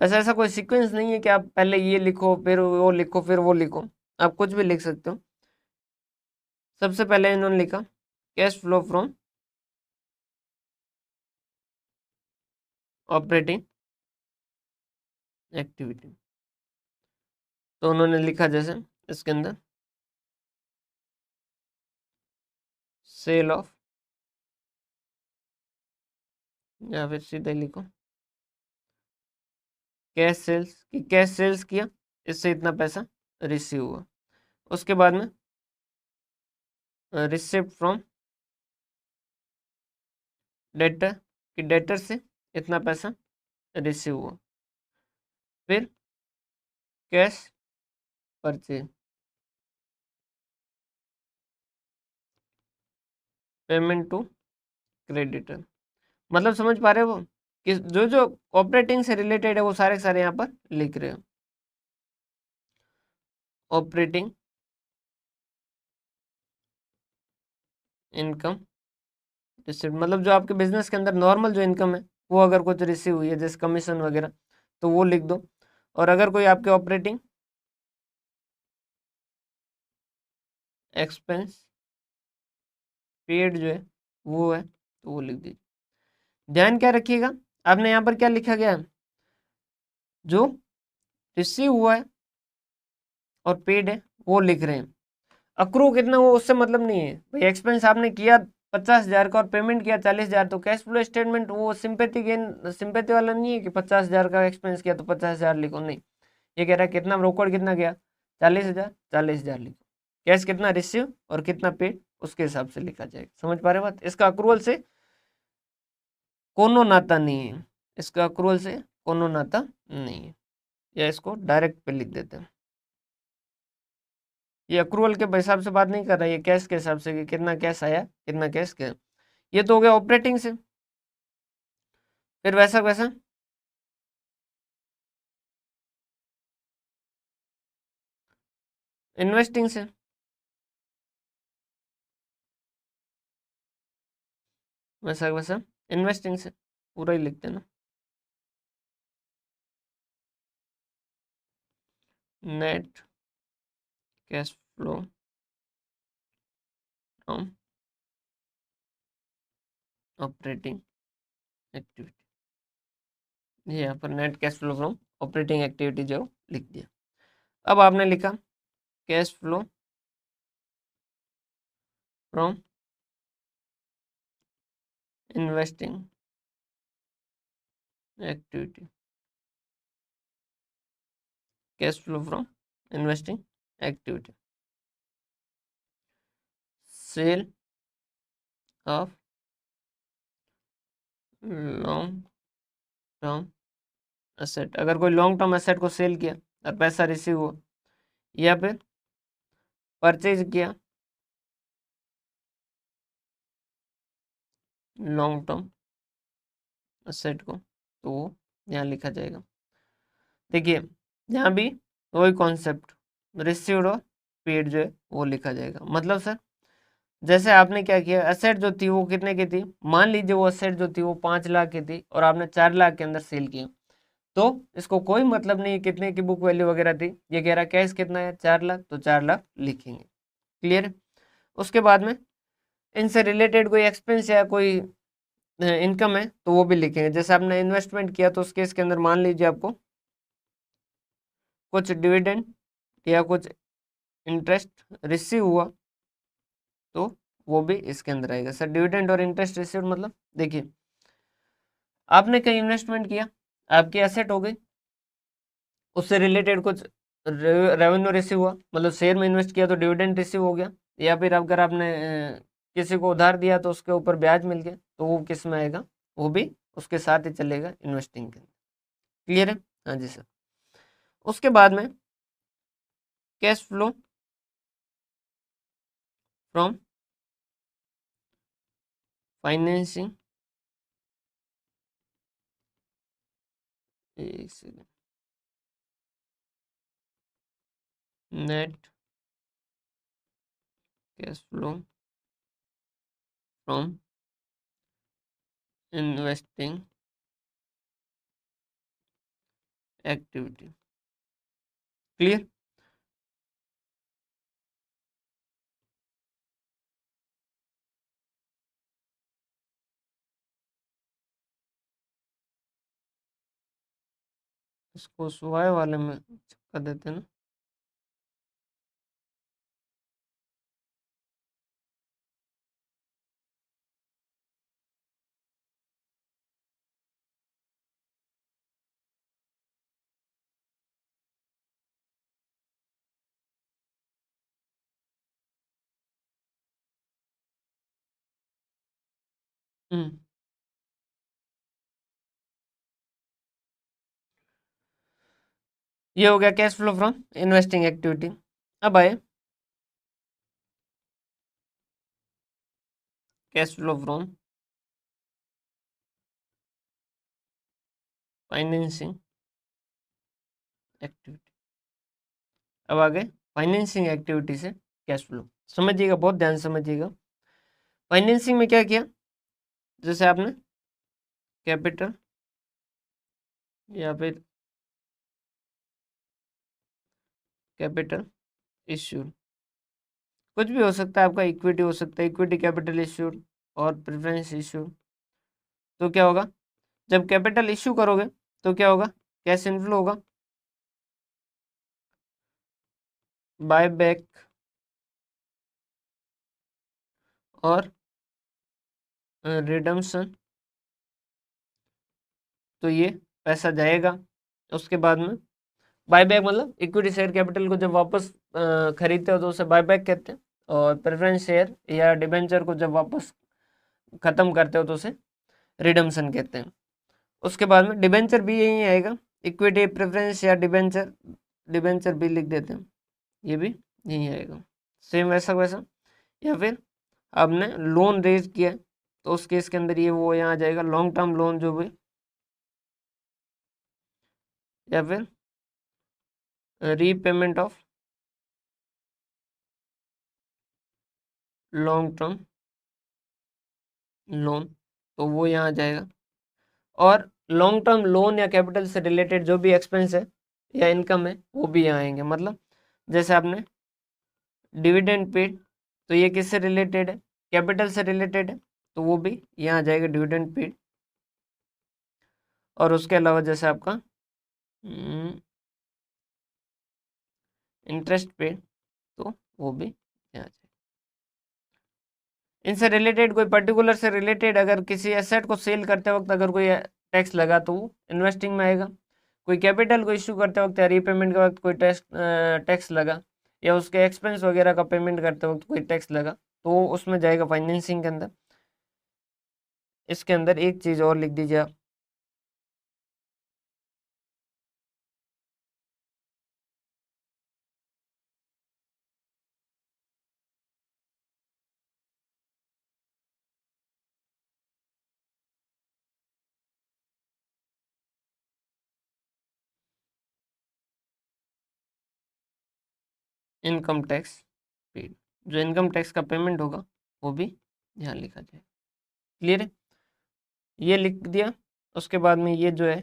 वैसे ऐसा कोई सीक्वेंस नहीं है कि आप पहले ये लिखो फिर वो लिखो फिर वो लिखो, आप कुछ भी लिख सकते हो। सबसे पहले इन्होंने लिखा cash flow from operating activity, तो उन्होंने लिखा जैसे इसके अंदर सेल ऑफ, या फिर सीधे लिखो कैश सेल्स की, कैश सेल्स किया, इससे इतना पैसा रिसीव हुआ। उसके बाद में रिसिप्ट फ्रॉम डेटर कि डेटर से इतना पैसा रिसीव हुआ। फिर cash purchase, payment to creditor. मतलब समझ पा रहे हो वो कि जो जो ऑपरेटिंग से रिलेटेड है वो सारे के सारे यहाँ पर लिख रहे हो। ऑपरेटिंग इनकम रिसिप्ट, मतलब जो आपके बिजनेस के अंदर नॉर्मल जो इनकम है वो अगर कुछ रिसीव हुई है जैसे कमीशन वगैरह तो वो लिख दो। और अगर कोई आपके ऑपरेटिंग एक्सपेंस पेड जो है वो है तो वो लिख दीजिए। ध्यान क्या रखिएगा, आपने यहाँ पर क्या लिखा गया है, जो रिसीव हुआ है और पेड है वो लिख रहे हैं। अक्रू कितना वो उससे मतलब नहीं है भाई। एक्सपेंस आपने किया 50,000 का और पेमेंट किया 40,000, तो कैश फ्लो स्टेटमेंट वो सिंपैथी गेन सिंपैथी वाला नहीं है कि 50,000 का एक्सपेंस किया तो 50,000 लिखो, नहीं। ये कह रहा है कितना रोकड़ कितना गया 40,000, 40,000 लिखो। कैश कितना रिसीव और कितना पेड उसके हिसाब से लिखा जाएगा। समझ पा रहे बात, इसका अक्रूवल से कोनो नाता नहीं है, इसका अक्रूवल से कोनो नाता नहीं है। या इसको डायरेक्ट पे लिख देते हैं। ये अक्रूवल के हिसाब से बात नहीं कर रहा है, ये कैश के हिसाब से कि कितना कैश आया कितना कैश गया। ये तो हो गया ऑपरेटिंग से। फिर वैसा वैसा इन्वेस्टिंग से, वैसा वैसा इन्वेस्टिंग से पूरा ही लिख देना। Net cash flow from operating activity, ये यहाँ पर net cash flow from operating activity जो लिख दिया। अब आपने लिखा cash flow from investing activity, cash flow from investing activity, sale of long term asset, अगर कोई लॉन्ग टर्म एसेट को सेल किया और पैसा रिसीव हुआ, या फिर परचेज किया लॉन्ग टर्म एसेट को, तो वो यहाँ लिखा जाएगा। देखिए यहाँ भी वही कॉन्सेप्ट, रिसीव्ड और पेड जो है वो लिखा जाएगा। मतलब सर जैसे आपने क्या किया, एसेट जो थी वो कितने की थी, मान लीजिए वो एसेट जो थी वो 5 लाख की थी और आपने 4 लाख के अंदर सेल किया, तो इसको कोई मतलब नहीं कितने की बुक वैल्यू वगैरह थी। ये कह रहा कैश कितना है 4 लाख, तो 4 लाख लिखेंगे। क्लियर है। उसके बाद में इनसे रिलेटेड कोई एक्सपेंस या कोई इनकम है तो वो भी लिखेंगे। जैसे आपने इन्वेस्टमेंट किया तो उस केस के अंदर मान लीजिए आपको कुछ डिविडेंड या कुछ इंटरेस्ट रिसीव हुआ तो वो भी इसके अंदर आएगा। सर डिविडेंड और इंटरेस्ट रिसीव मतलब देखिए आपने कहीं इन्वेस्टमेंट किया, आपकी एसेट हो गई, उससे रिलेटेड कुछ रेवेन्यू रिसीव हुआ, मतलब शेयर में इन्वेस्ट किया तो डिविडेंड रिसीव हो गया, या फिर अगर आपने किसी को उधार दिया तो उसके ऊपर ब्याज मिल गया तो वो किस में आएगा, वो भी उसके साथ ही चलेगा इन्वेस्टिंग के अंदर। क्लियर है। हाँ जी सर। उसके बाद में कैश फ्लो फ्रॉम फाइनेंसिंग, एक second, net cash flow from investing activity. Clear. इसको सुवाय वाले में कर देते हैं ना। हम्म ये हो गया cash flow from investing activity. अब आए cash flow from financing activity. अब आगे फाइनेंसिंग एक्टिविटी से कैश फ्लो समझिएगा, बहुत ध्यान से समझिएगा। फाइनेंसिंग में क्या किया, जैसे आपने कैपिटल या फिर कैपिटल इश्यूड, कुछ भी हो सकता है आपका, इक्विटी हो सकता है, इक्विटी कैपिटल इश्यूड और प्रेफरेंस इश्यूड। तो क्या होगा, जब कैपिटल इश्यू करोगे तो क्या होगा, कैश इनफ्लो होगा, बाय बैक और रिडम्पशन, तो ये पैसा जाएगा। उसके बाद में बायबैक मतलब इक्विटी शेयर कैपिटल को जब वापस खरीदते हो तो उसे बायबैक कहते हैं, और प्रेफरेंस शेयर या डिबेंचर को जब वापस खत्म करते हो तो उसे रिडम्पशन कहते हैं। उसके बाद में डिबेंचर भी यही आएगा, इक्विटी प्रेफरेंस या डिबेंचर, डिबेंचर भी लिख देते हैं, ये भी यही आएगा सेम वैसा वैसा। या फिर आपने लोन रेज किया तो उस केस के अंदर ये वो यहाँ आ जाएगा, लॉन्ग टर्म लोन जो भी, या फिर repayment of long term loan, तो वो यहाँ आ जाएगा। और लॉन्ग टर्म लोन या कैपिटल से रिलेटेड जो भी एक्सपेंस है या इनकम है वो भी यहाँ आएंगे। मतलब जैसे आपने डिविडेंड पेड, तो ये किससे रिलेटेड है, कैपिटल से रिलेटेड है, तो वो भी यहाँ आ जाएगा डिविडेंड पेड। और उसके अलावा जैसे आपका इंटरेस्ट पेड, तो वो भी यहाँ आ जाएगा। इनसे रिलेटेड कोई पर्टिकुलर से रिलेटेड अगर किसी एसेट को सेल करते वक्त अगर कोई टैक्स लगा तो वो इन्वेस्टिंग में आएगा। कोई कैपिटल को इश्यू करते वक्त या रीपेमेंट के वक्त कोई टैक्स लगा, या उसके एक्सपेंस वगैरह का पेमेंट करते वक्त कोई टैक्स लगा, तो उसमें जाएगा फाइनेंसिंग के अंदर। इसके अंदर एक चीज़ और लिख दीजिए आप, इनकम टैक्स पेड, जो इनकम टैक्स का पेमेंट होगा वो भी यहाँ लिखा जाएगा। क्लियर है, ये लिख दिया। उसके बाद में ये जो है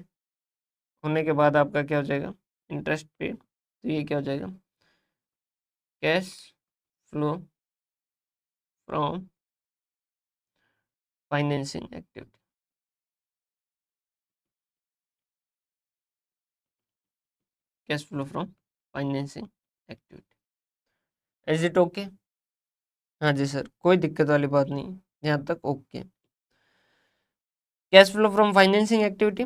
होने के बाद आपका क्या हो जाएगा, इंटरेस्ट पेड, तो ये क्या हो जाएगा, cash flow from financing activity, cash flow from financing activity. Is it okay? हाँ जी सर, कोई दिक्कत वाली बात नहीं है, यहाँ तक okay. Cash flow from financing activity,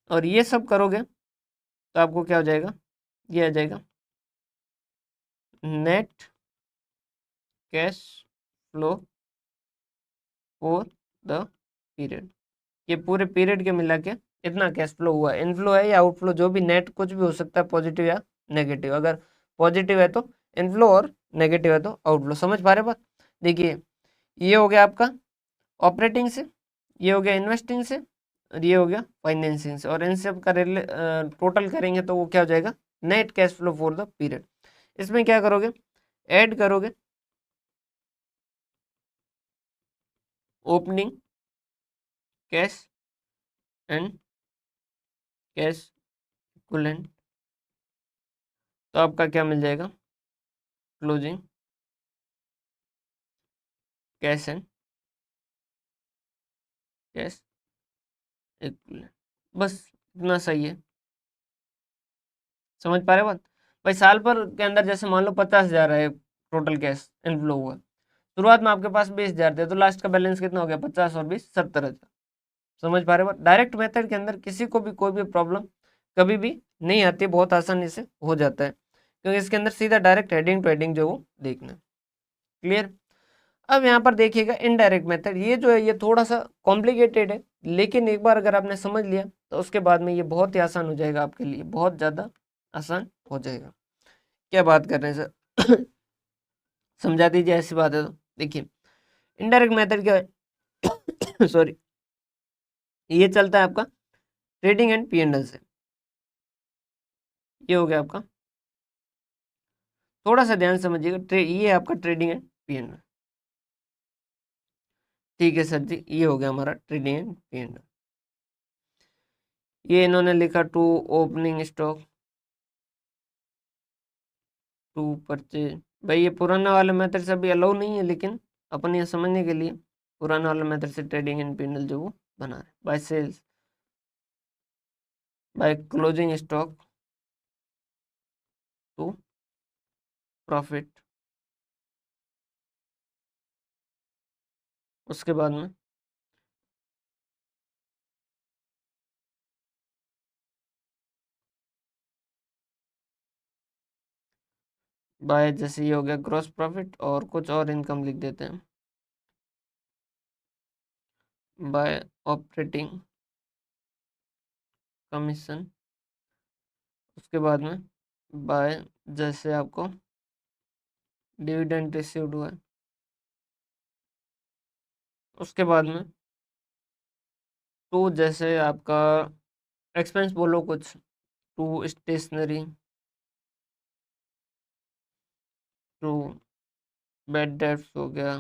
और ये सब करोगे तो आपको क्या हो जाएगा, ये आ जाएगा net cash flow for the period. ये पूरे पीरियड के मिला के इतना कैश फ्लो हुआ, इनफ्लो है या आउटफ्लो, जो भी नेट कुछ भी हो सकता है, पॉजिटिव या नेगेटिव। अगर पॉजिटिव है तो इनफ्लो और नेगेटिव है तो आउटफ्लो। समझ पा रहे बात? देखिए ये हो गया आपका ऑपरेटिंग से, ये हो गया इन्वेस्टिंग से, और ये हो गया फाइनेंसिंग से, और इन सब का टोटल करेंगे तो वो क्या हो जाएगा, net cash flow for the period. इसमें क्या करोगे, ऐड करोगे opening cash and cash equivalent, तो आपका क्या मिल जाएगा, closing cash and cash equivalent. बस इतना सही है। समझ पा रहे हो बात? भाई साल पर के अंदर जैसे मान लो 50,000 है टोटल कैश इनफ्लो हुआ, शुरुआत में आपके पास 20,000 थे, तो लास्ट का बैलेंस कितना हो गया, 50 और 20 70,000। समझ पा रहे हो बात? डायरेक्ट मेथड के अंदर किसी को भी कोई भी प्रॉब्लम कभी भी नहीं आती, बहुत आसानी से हो जाता है, क्योंकि इसके अंदर सीधा डायरेक्ट हेडिंग टू हेडिंग जो वो देखना। क्लियर? अब यहाँ पर देखिएगा इनडायरेक्ट मेथड, ये जो है ये थोड़ा सा कॉम्प्लिकेटेड है, लेकिन एक बार अगर आपने समझ लिया तो उसके बाद में ये बहुत ही आसान हो जाएगा आपके लिए, बहुत ज़्यादा आसान हो जाएगा। क्या बात कर रहे हैं सर? समझा दीजिए, ऐसी बात है तो देखिए इनडायरेक्ट मेथड क्या है सॉरी, ये चलता है आपका trading and P and L से। ये हो गया आपका, थोड़ा सा ध्यान समझिएगा, ये है आपका trading and P and L. ठीक है सर जी, ये हो गया हमारा trading and P and L. ये इन्होंने लिखा to opening stock, to purchase. भाई ये पुराना वाला मेथड से अभी अलाउ नहीं है, लेकिन अपन ये समझने के लिए पुराना वाला मेथड से trading and P and L जो वो बना रहे, by sales, by closing stock to profit. उसके बाद में बाय, जैसे ये हो गया ग्रॉस प्रॉफिट, और कुछ और इनकम लिख देते हैं, बाय ऑपरेटिंग कमीशन। उसके बाद में बाय, जैसे आपको डिविडेंड रिसीव्ड हुआ है। उसके बाद में टू, जैसे आपका एक्सपेंस बोलो कुछ, to stationery, to bad debts हो गया,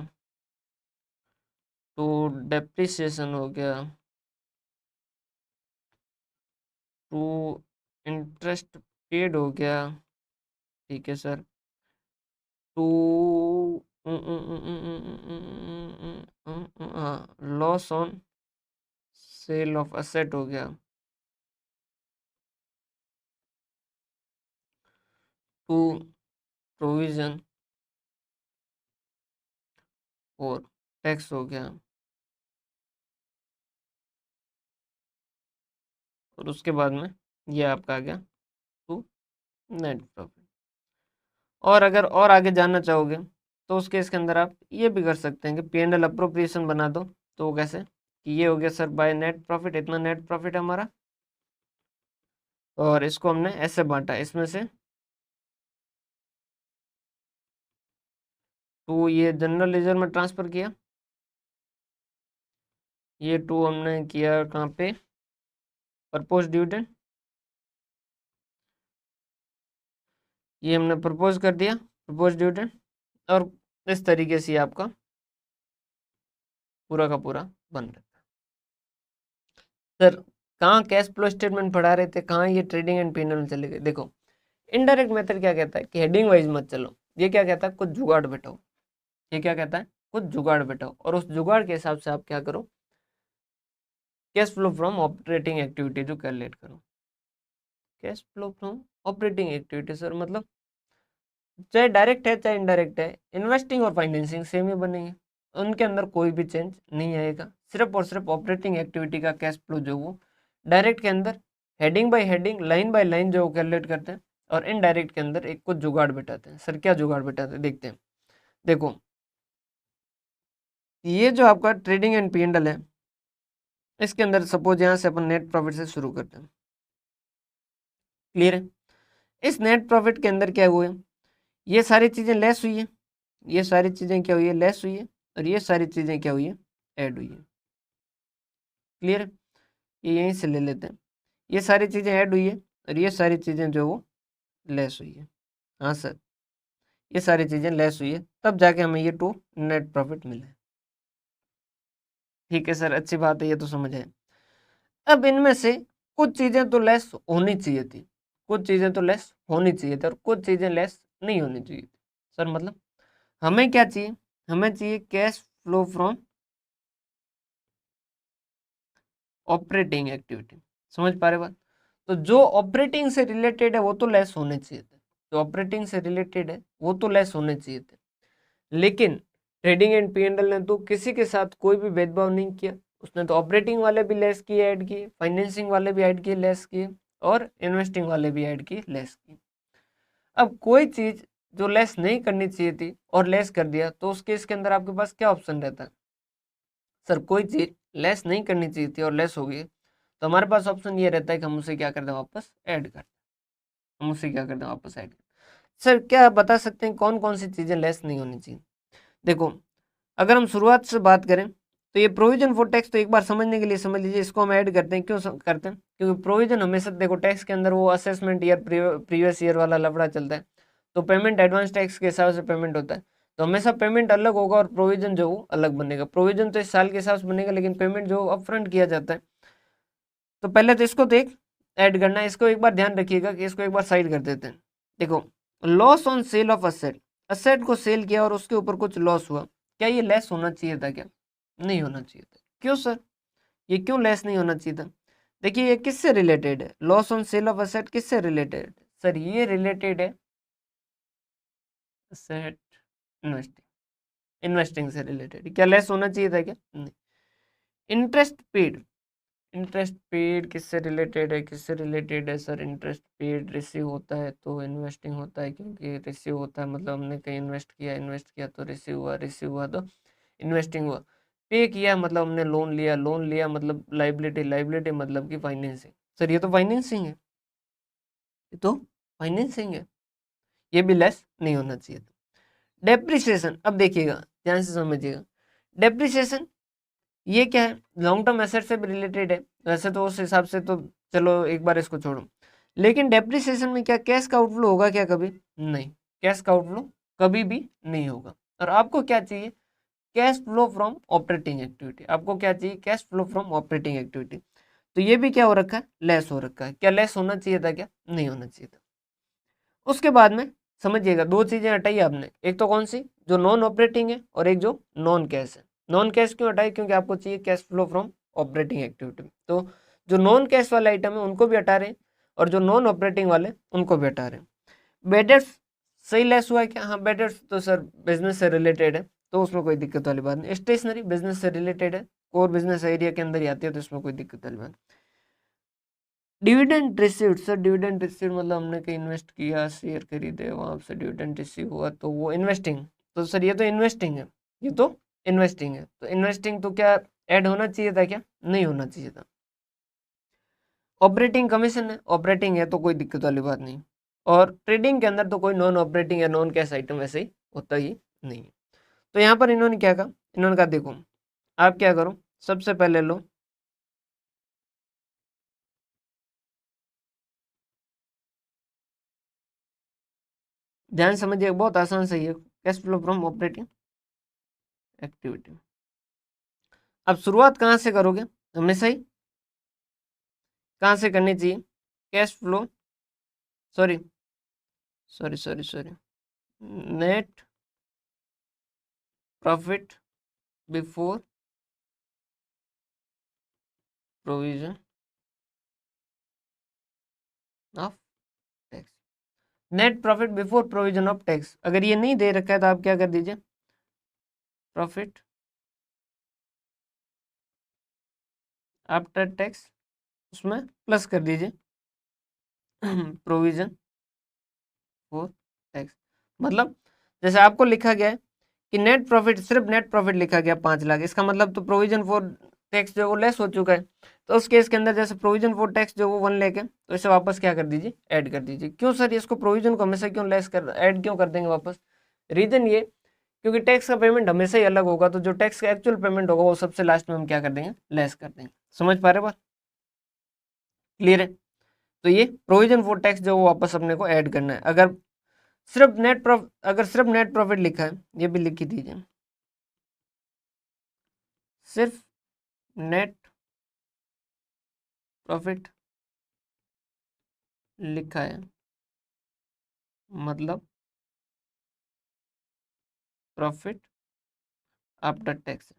टू डेप्रिसिएशन हो गया, टू इंटरेस्ट पेड हो गया। ठीक है सर, टू हाँ loss on sale of asset हो गया, टू प्रोविजन और टैक्स हो गया, और उसके बाद में ये आपका आ गया टू नेट प्रॉफिट। और अगर और आगे जानना चाहोगे तो उस केस के अंदर आप ये भी कर सकते हैं कि पी एंड एल अप्रोप्रिएशन बना दो। तो वो कैसे कि ये हो गया सर बाय नेट प्रॉफिट, इतना नेट प्रॉफिट है हमारा, और इसको हमने ऐसे बांटा, इसमें से टू ये जनरल लेजर में ट्रांसफर किया, ये टू हमने किया कहाँ पे, प्रपोज डिविडेंड, ये हमने प्रपोज कर दिया प्रपोज डिविडेंड, और इस तरीके से आपका पूरा का पूरा बन रहा है। सर कहाँ कैश फ्लो स्टेटमेंट पढ़ा रहे थे, कहाँ ये ट्रेडिंग एंड पी&एल में चले गए। देखो इनडायरेक्ट मेथड क्या कहता है कि हेडिंग वाइज मत चलो, ये क्या कहता है कुछ जुगाड़ बैठाओ, ये क्या कहता है कुछ जुगाड़ बैठाओ, और उस जुगाड़ के हिसाब से आप क्या करो, cash flow from operating activity जो कैलकुलेट करो। Cash flow from operating activity sir मतलब चाहे डायरेक्ट है चाहे इनडायरेक्ट है, इन्वेस्टिंग और फाइनेंसिंग सेम ही बनेंगे, उनके अंदर कोई भी चेंज नहीं आएगा, सिर्फ और सिर्फ ऑपरेटिंग एक्टिविटी का कैश फ्लो जो वो डायरेक्ट के अंदर heading by heading line by line जो कैलकुलेट करते हैं, और इनडायरेक्ट के अंदर एक कुछ जुगाड़ बैठाते हैं। सर क्या जुगाड़ बैठाते हैं देखते हैं। देखो ये जो आपका trading and P and L है, इसके अंदर सपोज यहाँ से अपन नेट प्रॉफिट से शुरू करते हैं, क्लियर है। इस नेट प्रॉफिट के अंदर क्या हुआ है, ये सारी चीजें लेस हुई है, ये सारी चीजें क्या हुई है लेस हुई है, और ये सारी चीजें क्या हुई है ऐड हुई है, क्लियर है। ये यहीं से ले लेते हैं, ये सारी चीजें ऐड हुई है और ये सारी चीजें जो वो लेस हुई है। हाँ सर, ये सारी चीजें लेस हुई है, तब जाके हमें ये टू नेट प्रॉफिट मिले। ठीक है सर, अच्छी बात है, ये तो समझ है। अब इनमें से कुछ चीजें तो लेस होनी चाहिए थी, कुछ चीजें तो लेस होनी चाहिए थी, और कुछ चीजें लेस नहीं होनी चाहिए थी। सर मतलब हमें क्या चाहिए, हमें चाहिए cash flow from operating activity, समझ पा रहे बात। तो जो ऑपरेटिंग से रिलेटेड है वो तो लेस होने चाहिए थे, जो ऑपरेटिंग से रिलेटेड है वो तो लेस होने चाहिए थे, लेकिन trading and P and L ने तो किसी के साथ कोई भी भेदभाव नहीं किया, उसने तो ऑपरेटिंग वाले भी लेस किए ऐड किए, फाइनेंसिंग वाले भी ऐड किए लेस किए, और इन्वेस्टिंग वाले भी ऐड किए लेस किए। अब कोई चीज जो लेस नहीं करनी चाहिए थी और लेस कर दिया, तो उस केस के अंदर आपके पास क्या ऑप्शन रहता है? सर कोई चीज लेस नहीं करनी चाहिए थी और लेस हो गई, तो हमारे पास ऑप्शन ये रहता है कि हम उसे क्या कर दें, वापस ऐड कर दें। हम उसे क्या कर दें, वापस ऐड कर। सर क्या आप बता सकते हैं कौन कौन सी चीजें लेस नहीं होनी चाहिए? देखो, अगर हम शुरुआत से बात करें तो ये प्रोविजन फॉर टैक्स, तो एक बार समझने के लिए समझ लीजिए, इसको हम ऐड करते हैं। क्यों करते हैं? क्योंकि प्रोविजन हमेशा, देखो टैक्स के अंदर वो असेसमेंट ईयर, प्रीवियस ईयर वाला लफड़ा चलता है, तो पेमेंट एडवांस टैक्स के हिसाब से पेमेंट होता है, तो हमेशा पेमेंट अलग होगा और प्रोविजन जो वो अलग बनेगा। प्रोविजन तो इस साल के हिसाब से बनेगा, लेकिन पेमेंट जो अपफ्रंट किया जाता है, तो पहले तो इसको तो एक ऐड करना है। इसको एक बार ध्यान रखिएगा कि इसको एक बार साइड कर देते हैं। देखो, loss on sale of asset, asset को सेल किया और उसके ऊपर कुछ लॉस हुआ, क्या ये लेस होना चाहिए था? क्या नहीं होना चाहिए था? क्यों सर, ये क्यों लेस नहीं होना चाहिए था? देखिए, ये किससे रिलेटेड है? Loss on sale of asset किससे रिलेटेड है? सर ये रिलेटेड है असेट इन्वेस्टिंग, इन्वेस्टिंग से रिलेटेड। क्या लेस होना चाहिए था? क्या नहीं। इंटरेस्ट पेड, इंटरेस्ट पेड किससे रिलेटेड है? किससे रिलेटेड है सर? इंटरेस्ट पेड रिसीव होता है तो इन्वेस्टिंग होता है, क्योंकि रिसीव होता है मतलब हमने कहीं इन्वेस्ट किया, इन्वेस्ट किया तो रिसीव हुआ, रिसीव हुआ तो इन्वेस्टिंग हुआ। पे किया मतलब हमने लोन लिया, लोन लिया मतलब लाइबिलिटी, लाइबिलिटी मतलब कि फाइनेंसिंग। सर ये तो फाइनेंसिंग है, ये तो फाइनेंसिंग है, ये भी लेस नहीं होना चाहिए था। डेप्रिसिएशन, अब देखिएगा ध्यान से समझिएगा, डेप्रिसिएशन ये क्या है? लॉन्ग टर्म एसेट से भी रिलेटेड है, वैसे तो उस हिसाब से तो चलो एक बार इसको छोड़ो, लेकिन डेप्रिसिएशन में क्या कैश का आउटफ्लो होगा? क्या कभी नहीं, कैश का आउटफ्लो कभी भी नहीं होगा। और आपको क्या चाहिए? Cash flow from operating activity. आपको क्या चाहिए? Cash flow from operating activity. तो ये भी क्या हो रखा है? लेस हो रखा है। क्या लेस होना चाहिए था? क्या नहीं होना चाहिए था। उसके बाद में समझिएगा, दो चीजें हटाई आपने, एक तो कौन सी? जो नॉन ऑपरेटिंग है, और एक जो नॉन कैश है। नॉन कैश क्यों हटाई? क्योंकि आपको चाहिए cash flow from operating activity. तो जो नॉन कैश वाले आइटम है उनको भी हटा रहे हैं, और जो नॉन ऑपरेटिंग वाले उनको भी हटा रहे हैं। बेडेट्स सही लेस हुआ है क्या? हाँ, बेडेट्स तो सर बिजनेस से रिलेटेड है, तो उसमें कोई दिक्कत वाली बात नहीं। स्टेशनरी बिजनेस से रिलेटेड है, कोर बिजनेस एरिया के अंदर ही आती है, तो इसमें कोई दिक्कत वाली बात नहीं। Dividend received, sir dividend received मतलब हमने कहीं इन्वेस्ट किया, शेयर खरीदे, वहां से डिविडेंड रिसीव हुआ, तो वो इन्वेस्टिंग। तो सर ये तो इन्वेस्टिंग है, ये तो इन्वेस्टिंग है, तो इन्वेस्टिंग तो क्या ऐड होना चाहिए था? क्या नहीं होना चाहिए था। ऑपरेटिंग कमीशन है, ऑपरेटिंग है तो कोई दिक्कत वाली बात नहीं, और ट्रेडिंग के अंदर तो कोई नॉन ऑपरेटिंग या नॉन कैश आइटम वैसे ही होता ही नहीं है। तो यहाँ पर इन्होंने क्या कहा? इन्होंने कहा देखो, आप क्या करो, सबसे पहले लो ध्यान समझिए, बहुत आसान सही है, cash flow from operating activity. अब शुरुआत कहाँ से करोगे? हमेशा ही कहाँ से करनी चाहिए? Cash flow, sorry sorry sorry sorry, net profit before provision of tax. Net profit before provision of tax, अगर ये नहीं दे रखा है तो आप क्या कर दीजिए, प्रॉफिट आफ्टर टैक्स, उसमें प्लस कर दीजिए प्रोविजन फॉर टैक्स। मतलब जैसे आपको लिखा गया है कि नेट प्रॉफिट, सिर्फ नेट प्रॉफिट लिखा गया 5 लाख, इसका मतलब तो प्रोविजन फॉर टैक्स जो वो लेस हो चुका है, तो उस केस के अंदर जैसे प्रोविजन फॉर टैक्स जो वो 1 लाख है, तो इसे वापस क्या कर दीजिए, ऐड कर दीजिए। क्यों सर इसको प्रोविजन को हमेशा क्यों लेस कर ऐड क्यों कर देंगे वापस? रीजन ये, क्योंकि टैक्स का पेमेंट हमेशा ही अलग होगा, तो जो टैक्स का एक्चुअल पेमेंट होगा वो सबसे लास्ट में हम क्या कर देंगे, लेस कर देंगे। समझ पा रहे बात? क्लियर है? तो ये प्रोविजन फॉर टैक्स जो वो वापस अपने को ऐड करना है। अगर सिर्फ नेट प्रॉफिट लिखा है, ये भी लिख ही दीजिए, सिर्फ नेट प्रॉफिट लिखा है मतलब प्रॉफिट आफ्टर टैक्स।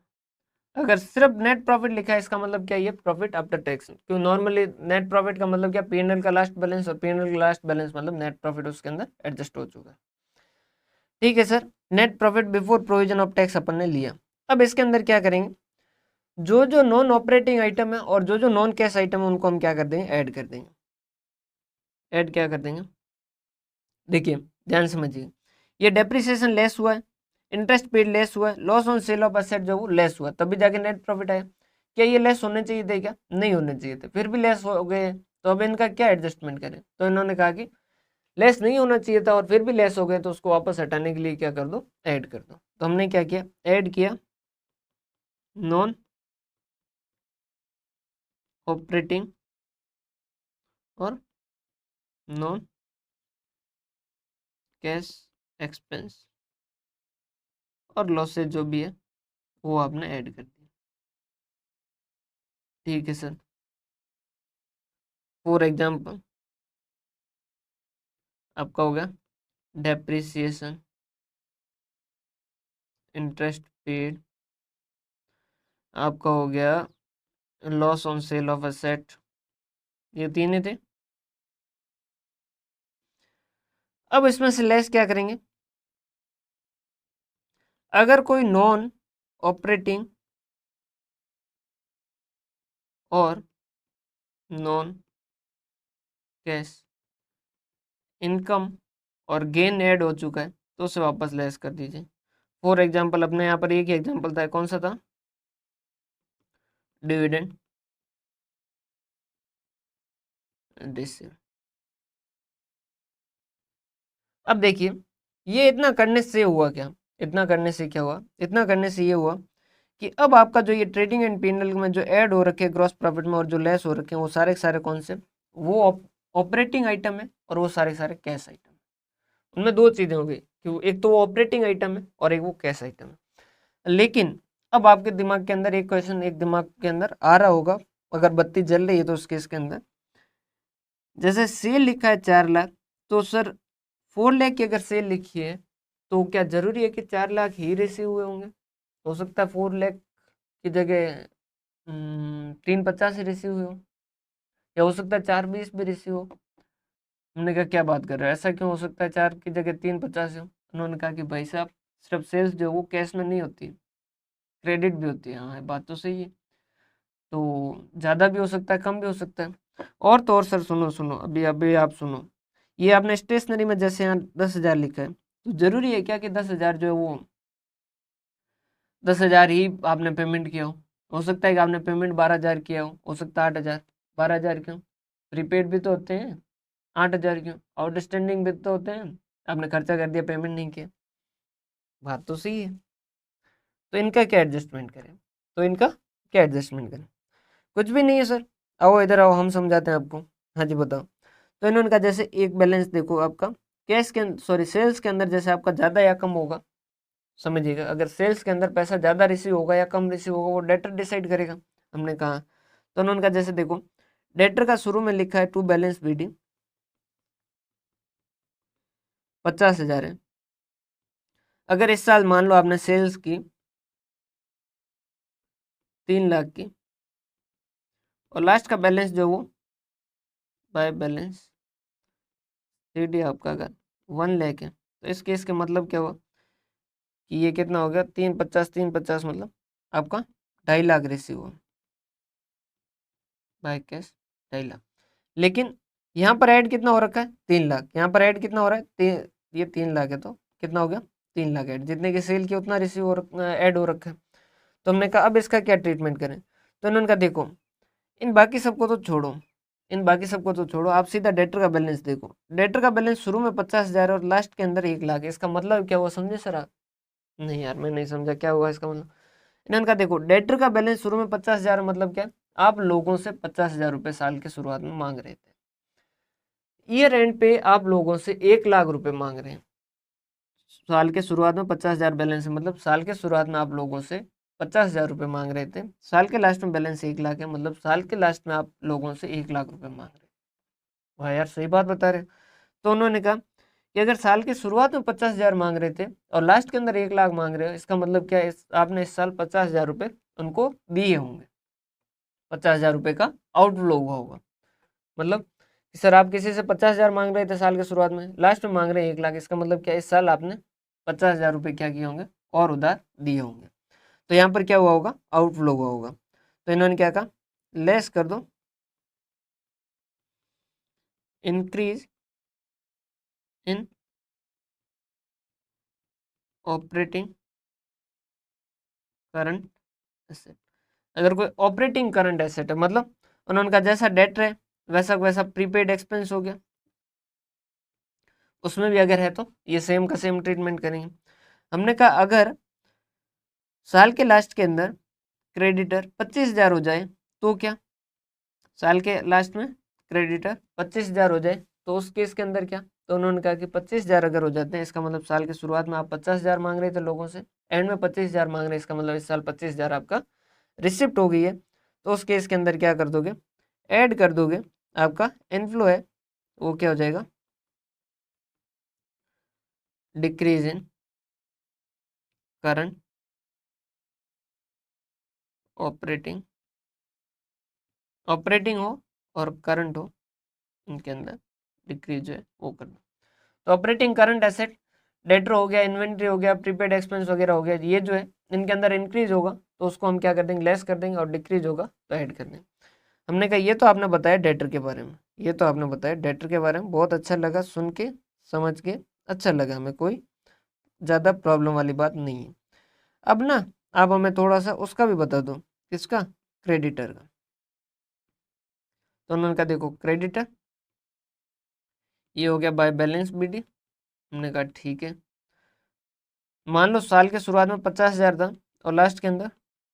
अगर सिर्फ नेट प्रॉफिट लिखा है, इसका मतलब क्या, ये प्रॉफिट आफ्टर टैक्स। क्यों? नॉर्मली नेट प्रॉफिट का मतलब क्या, पीएनएल का लास्ट बैलेंस, और पीएनएल का लास्ट बैलेंस मतलब नेट प्रॉफिट उसके अंदर एडजस्ट हो चुका है। ठीक है sir, net profit before provision of tax अपन ने लिया। अब इसके अंदर क्या करेंगे, जो जो नॉन ऑपरेटिंग आइटम है और जो जो नॉन कैश आइटम है उनको हम क्या कर देंगे, ऐड कर देंगे। ऐड क्या कर देंगे? देखिए ध्यान समझिए, ये डेप्रिसिएशन लेस हुआ है, इंटरेस्ट पेड लेस हुआ है, loss on sale of asset जो वो लेस हुआ, तभी जाके नेट प्रॉफिट आया। क्या ये लेस होने चाहिए थे? क्या नहीं होने चाहिए थे, फिर भी लेस हो गए। तो अब इनका क्या एडजस्टमेंट करें? तो इन्होंने कहा कि लेस नहीं होना चाहिए था और फिर भी लेस हो गए, तो उसको वापस हटाने के लिए क्या कर दो, ऐड कर दो। तो हमने क्या किया, ऐड किया नॉन ऑपरेटिंग और नॉन कैश एक्सपेंस और लॉसेज जो भी है वो आपने ऐड कर दिया। ठीक है सर। फॉर एग्जाम्पल आपका हो गया डेप्रिसिएशन, इंटरेस्ट पेड, आपका हो गया loss on sale of asset, ये तीन ही थे। अब इसमें से लेस क्या करेंगे? अगर कोई नॉन ऑपरेटिंग और नॉन कैश इनकम और गेन ऐड हो चुका है तो उसे वापस लेस कर दीजिए। फॉर एग्जाम्पल अपने यहाँ पर एक ही एग्जाम्पल था, कौन सा था? Dividend receive. अब देखिए ये इतना करने से हुआ क्या, इतना करने से क्या हुआ, इतना करने से ये हुआ कि अब आपका जो ये ट्रेडिंग एंड पीएनएल में जो ऐड हो रखे ग्रॉस प्रॉफिट में और जो लेस हो रखे हैं वो सारे के सारे कौन से, वो ऑपरेटिंग आइटम है और वो सारे के सारे कैश आइटम है। उनमें दो चीजें हो गई कि एक तो वो ऑपरेटिंग आइटम है और एक वो कैश आइटम है। लेकिन अब आपके दिमाग के अंदर एक क्वेश्चन, एक दिमाग के अंदर आ रहा होगा, अगर बत्ती जल रही है तो उस केस के अंदर, जैसे सेल लिखा है 4 लाख, तो सर 4 लाख की अगर सेल लिखी है तो क्या जरूरी है कि 4 लाख ही रिसीव हुए होंगे? हो सकता है 4 लाख की जगह 350 ही रिसीव हुए हो, या हो सकता है 420 भी रिसीव हो। हमने कहा क्या बात कर रहे हो, ऐसा क्यों हो सकता है 4 की जगह 350 हो? उन्होंने कहा कि भाई साहब सिर्फ सेल्स जो वो कैश में नहीं होती, क्रेडिट भी होती है। हाँ बात तो सही है, तो ज़्यादा भी हो सकता है कम भी हो सकता है। और तो और सर सुनो सुनो, अभी अभी आप सुनो, ये आपने स्टेशनरी में जैसे यहाँ 10,000 लिखा है, तो जरूरी है क्या कि 10,000 जो है वो 10,000 ही आपने पेमेंट किया हो सकता है कि आपने पेमेंट 12,000 किया हो सकता है 8,000। 12,000 क्यों? प्रीपेड भी तो होते हैं। 8,000 क्यों? आउटस्टैंडिंग भी तो होते हैं, आपने खर्चा कर दिया पेमेंट नहीं किया। बात तो सही है, तो इनका क्या एडजस्टमेंट करें? तो इनका क्या एडजस्टमेंट करें? कुछ भी नहीं है सर, आओ इधर आओ हम समझाते हैं आपको। हाँ जी बताओ। तो इन्होंने कहा जैसे एक बैलेंस देखो आपका कैश के सॉरी सेल्स के अंदर जैसे आपका ज़्यादा या कम होगा, समझिएगा अगर सेल्स के अंदर पैसा ज़्यादा रिसीव होगा या कम रिसीव होगा वो डेटर डिसाइड करेगा, हमने कहा। तो उन्होंने कहा जैसे देखो डेटर का शुरू में लिखा है टू बैलेंस बीडी 50,000 है। अगर इस साल मान लो आपने सेल्स की 3 लाख की और लास्ट का बैलेंस जो वो बाय बैलेंस सीडी आपका अगर 1 लाख है, तो इस केस के मतलब क्या हुआ कि ये कितना हो गया 350 मतलब आपका 2.5 लाख रिसीव हुआ बाय कैश 2.5 लाख। लेकिन यहाँ पर ऐड कितना हो रखा है 3 लाख, यहाँ पर ऐड कितना हो रहा है ये 3 लाख है तो कितना हो गया 3 लाख ऐड, जितने की सेल की उतना रिसीव हो ऐड हो रखा है। तो हमने कहा अब इसका क्या ट्रीटमेंट करें? तो इन्होंने कहा देखो इन बाकी सबको तो छोड़ो, इन बाकी सबको तो छोड़ो, आप सीधा डेटर का बैलेंस देखो। डेटर का बैलेंस शुरू में 50,000 और लास्ट के अंदर 1 लाख है, इसका मतलब क्या हुआ समझे सर आप? नहीं यार मैं नहीं समझा क्या हुआ इसका मतलब। इन्होंने कहा देखो डेटर का बैलेंस शुरू में 50,000 मतलब क्या, आप लोगों से 50,000 रुपये साल के शुरुआत में मांग रहे थे, ईयर एंड पे आप लोगों से 1 लाख रुपए मांग रहे हैं। साल के शुरुआत में 50,000 बैलेंस है, मतलब साल के शुरुआत में आप लोगों से 50,000 रुपये मांग रहे थे, साल के लास्ट में बैलेंस 1 लाख है, मतलब साल के लास्ट में आप लोगों से 1 लाख रुपए मांग रहे हैं। वाह यार सही बात बता रहे। तो उन्होंने कहा कि अगर साल की शुरुआत में 50,000 मांग रहे थे और लास्ट के अंदर 1 लाख मांग रहे हो, इसका मतलब क्या है आपने इस साल 50,000 रुपये उनको दिए होंगे, 50,000 रुपये का आउटफ्लो हुआ होगा। मतलब सर आप किसी से 50,000 मांग रहे थे साल के शुरुआत में, लास्ट में मांग रहे हैं 1 लाख, इसका मतलब क्या इस साल आपने 50,000 रुपये क्या किए होंगे और उधार दिए होंगे। तो यहाँ पर क्या हुआ होगा आउटफ्लो हुआ होगा। तो इन्होंने क्या कहा लेस कर दो increase in operating current asset. अगर कोई ऑपरेटिंग करंट एसेट है मतलब उन्होंने कहा जैसा डेट है वैसा प्रीपेड एक्सपेंस हो गया, उसमें भी अगर है तो ये सेम का सेम ट्रीटमेंट करेंगे। हमने कहा अगर साल के लास्ट के अंदर क्रेडिटर 25,000 हो जाए तो क्या, साल के लास्ट में क्रेडिटर 25,000 हो जाए तो उस केस के अंदर क्या, तो उन्होंने कहा कि 25,000 अगर हो जाते हैं इसका मतलब साल की शुरुआत में आप 50,000 मांग रहे थे लोगों से, एंड में 25,000 मांग रहे हैं, इसका मतलब इस साल 25,000 आपका रिसिप्ट हो गई है, तो उस केस के अंदर क्या कर दोगे, ऐड कर दोगे, आपका इनफ्लो है वो क्या हो जाएगा, decrease in current operating, operating हो और करंट हो इनके अंदर डिक्रीज जो है वो करना। तो ऑपरेटिंग करंट एसेट डेटर हो गया, इन्वेंट्री हो गया, प्रीपेड एक्सपेंस वगैरह हो गया, ये जो है इनके अंदर इंक्रीज होगा तो उसको हम क्या कर देंगे, लेस कर देंगे, और डिक्रीज होगा तो ऐड कर देंगे। हमने कहा ये तो आपने बताया डेटर के बारे में, ये तो आपने बताया डेटर के बारे में, बहुत अच्छा लगा सुन के, समझ के अच्छा लगा हमें, कोई ज़्यादा प्रॉब्लम वाली बात नहीं है। अब ना आप हमें थोड़ा सा उसका भी बता दो, किसका, क्रेडिटर का। तो उन्होंने कहा देखो क्रेडिटर ये हो गया बाय बैलेंस बीडी, हमने कहा ठीक है, मान लो साल के शुरुआत में 50,000 था और लास्ट के अंदर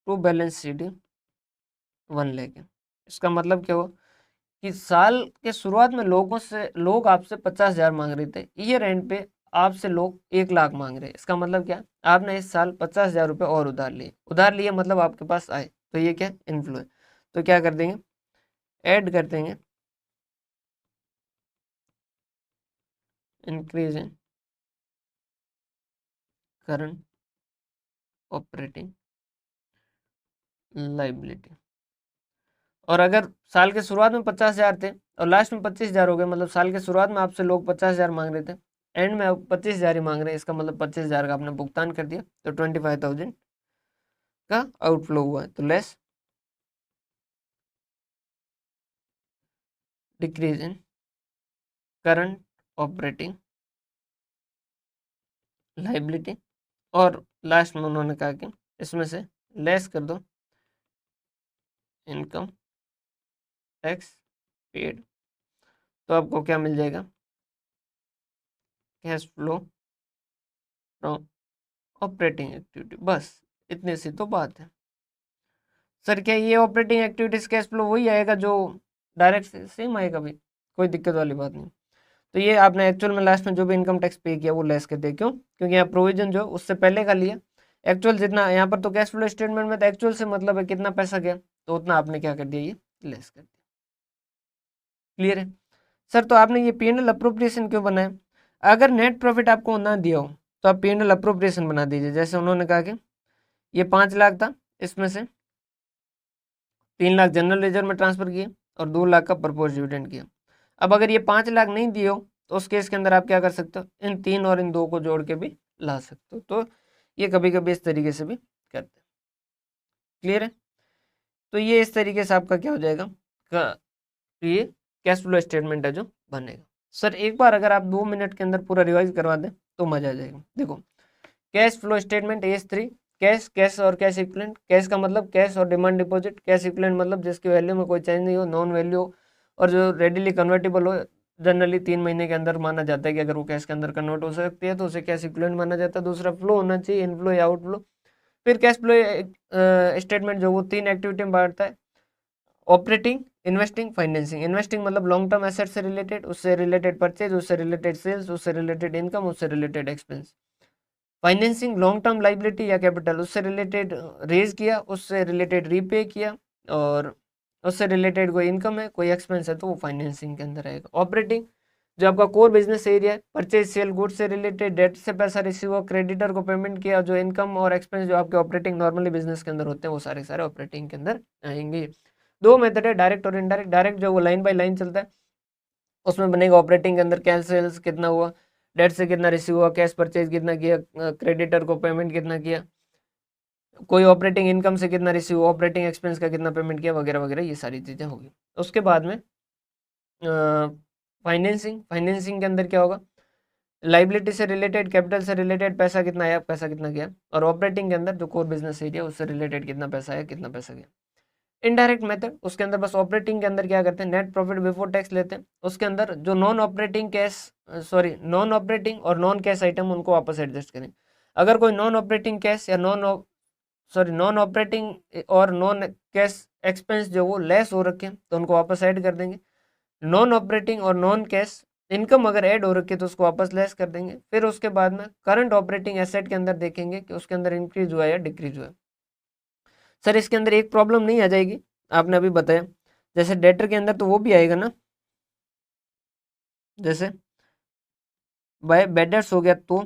टू बैलेंस शीट 1 लाख है। इसका मतलब क्या हुआ कि साल के शुरुआत में लोग आपसे 50,000 मांग रहे थे, ईयर एंड पे आपसे लोग 1 लाख मांग रहे हैं, इसका मतलब क्या, आपने इस साल 50,000 रुपये और उधार लिए मतलब आपके पास आए, तो ये क्या इनफ्लो है, तो क्या कर देंगे, ऐड कर देंगे increase in current operating liability. और अगर साल के शुरुआत में 50,000 थे और लास्ट में 25,000 हो गए, मतलब साल के शुरुआत में आपसे लोग 50,000 मांग रहे थे, एंड में अब 25,000 ही मांग रहे हैं, इसका मतलब 25,000 का आपने भुगतान कर दिया, तो 25,000 का आउटफ्लो हुआ है, तो less decrease in current operating liability. और लास्ट में उन्होंने कहा कि इसमें से लेस कर दो इनकम टैक्स पेड, तो आपको क्या मिल जाएगा, cash flow from operating activity. बस इतनी सी तो बात है। सर क्या ये ऑपरेटिंग एक्टिविटीज कैश फ्लो वही आएगा जो डायरेक्ट सेम आएगा भी, कोई दिक्कत वाली बात नहीं। तो ये आपने एक्चुअल में लास्ट में जो भी इनकम टैक्स पे किया वो लेस कर दिया, क्यों, क्योंकि यहाँ प्रोविजन जो उससे पहले का लिया, एक्चुअल जितना यहाँ पर तो कैश फ्लो स्टेटमेंट में तो एक्चुअल से मतलब है कितना पैसा गया, तो उतना आपने क्या कर दिया, ये लेस कर दिया। क्लियर है सर। तो आपने ये पी&एल अप्रोप्रिएशन क्यों बनाया, अगर नेट प्रॉफिट आपको ना दिया हो तो आप पी&एल अप्रोप्रिएशन बना दीजिए। जैसे उन्होंने कहा कि ये 5 लाख था, इसमें से 3 लाख जनरल रिजर्व में ट्रांसफर किए और 2 लाख का प्रपोज डिविडेंड किया। अब अगर ये 5 लाख नहीं दिए हो तो उस केस के अंदर आप क्या कर सकते हो, इन 3 और इन 2 को जोड़ के भी ला सकते हो। तो ये कभी कभी इस तरीके से भी करते हैं। क्लियर है। तो ये इस तरीके से आपका क्या हो जाएगा, ये कैश फ्लो स्टेटमेंट है जो बनेगा। सर एक बार अगर आप 2 मिनट के अंदर पूरा रिवाइज करवा दें तो मजा आ जाएगा। देखो cash flow statement AS3, cash, cash और कैश इक्विवेलेंट। कैश का मतलब कैश और डिमांड डिपॉजिट, कैश इक्विवेलेंट मतलब जिसकी वैल्यू में कोई चेंज नहीं हो, नॉन वैल्यू हो, और जो रेडिली कन्वर्टेबल हो। जनरली 3 महीने के अंदर माना जाता है कि अगर वो कैश के अंदर कन्वर्ट हो सकती है तो उसे कैश इक्विवेलेंट माना जाता है। दूसरा फ्लो होना चाहिए, इनफ्लो या आउटफ्लो। फिर कैश फ्लो स्टेटमेंट जो वो 3 एक्टिविटी में बांटता है, ऑपरेटिंग, इन्वेस्टिंग, फाइनेंसिंग। इन्वेस्टिंग मतलब लॉन्ग टर्म एसेट से रिलेटेड, उससे रिलेटेड परचेज, उससे रिलेटेड सेल्स, उससे रिलेटेड इनकम, उससे related expense. Financing long term liability या कैपिटल, उससे रिलेटेड रेज किया, उससे रिलेटेड रीपे किया, और उससे रिलेटेड कोई इनकम है, कोई एक्सपेंस है, तो वो फाइनेंसिंग के अंदर आएगा। ऑपरेटिंग जो आपका कोर बिजनेस एरिया है, परचेज सेल गुड्स से रिलेटेड, डेट से पैसा रिसीव हुआ, क्रेडिटर को पेमेंट किया, जो इनकम और एक्सपेंस जो आपके ऑपरेटिंग नॉर्मली बिजनेस के अंदर होते हैं वो सारे सारे ऑपरेटिंग के अंदर आएंगे। 2 मेथड है, डायरेक्ट और इनडायरेक्ट। डायरेक्ट जो वो लाइन बाय लाइन चलता है उसमें बनेगा ऑपरेटिंग के अंदर कैश सेल्स कितना हुआ, डेट से कितना रिसीव हुआ, कैश परचेज कितना किया, क्रेडिटर को पेमेंट कितना किया, कोई ऑपरेटिंग इनकम से कितना रिसीव हुआ, ऑपरेटिंग एक्सपेंस का कितना पेमेंट किया, वगैरह वगैरह, ये सारी चीज़ें होगी। उसके बाद में फाइनेंसिंग, फाइनेंसिंग के अंदर क्या होगा, लाइबिलिटी से रिलेटेड, कैपिटल से रिलेटेड पैसा कितना आया, पैसा कितना गया, और ऑपरेटिंग के अंदर जो कोर बिजनेस एरिया उससे रिलेटेड कितना पैसा आया, कितना पैसा गया। इनडायरेक्ट मेथड, उसके अंदर बस ऑपरेटिंग के अंदर क्या करते हैं, नेट प्रॉफिट बिफोर टैक्स लेते हैं, उसके अंदर जो non operating cash non operating और नॉन कैश आइटम उनको वापस एडजस्ट करें। अगर कोई नॉन ऑपरेटिंग कैश या नॉन ऑपरेटिंग और नॉन कैश एक्सपेंस जो वो लेस हो रखे हैं तो उनको वापस ऐड कर देंगे। नॉन ऑपरेटिंग और नॉन कैश इनकम अगर ऐड हो रखी है तो उसको वापस लेस कर देंगे। फिर उसके बाद में करंट ऑपरेटिंग एसेट के अंदर देखेंगे कि उसके अंदर इंक्रीज हुआ या डिक्रीज हुआ। सर इसके अंदर एक प्रॉब्लम नहीं आ जाएगी, आपने अभी बताया, जैसे डेटर के अंदर तो वो भी आएगा ना, जैसे भाई बेडर्स हो गया तो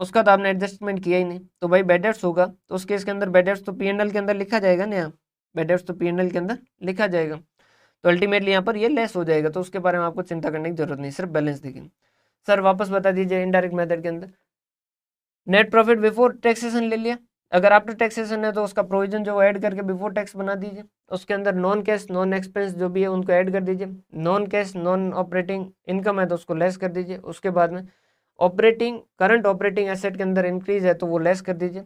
उसका तो आपने एडजस्टमेंट किया ही नहीं, तो भाई बेडर्स होगा तो उस केस के अंदर बेडर्स तो पीएनएल के अंदर लिखा जाएगा ना, यहाँ बेडर्स तो पीएनएल के अंदर लिखा जाएगा, तो अल्टीमेटली यहाँ पर ये लेस हो जाएगा, तो उसके बारे में आपको चिंता करने की जरूरत नहीं, सिर्फ बैलेंस देखें। सर वापस बता दीजिए, इनडायरेक्ट मेथड के अंदर नेट प्रॉफिट बिफोर टैक्सेशन ले लिया, अगर आफ्टर टैक्सेशन है तो उसका प्रोविजन जो ऐड करके बिफोर टैक्स बना दीजिए, उसके अंदर नॉन कैश नॉन एक्सपेंस जो भी है उनको ऐड कर दीजिए, non cash non operating income है तो उसको लेस कर दीजिए, उसके बाद में ऑपरेटिंग करंट ऑपरेटिंग एसेट के अंदर इंक्रीज है तो वो लेस कर दीजिए,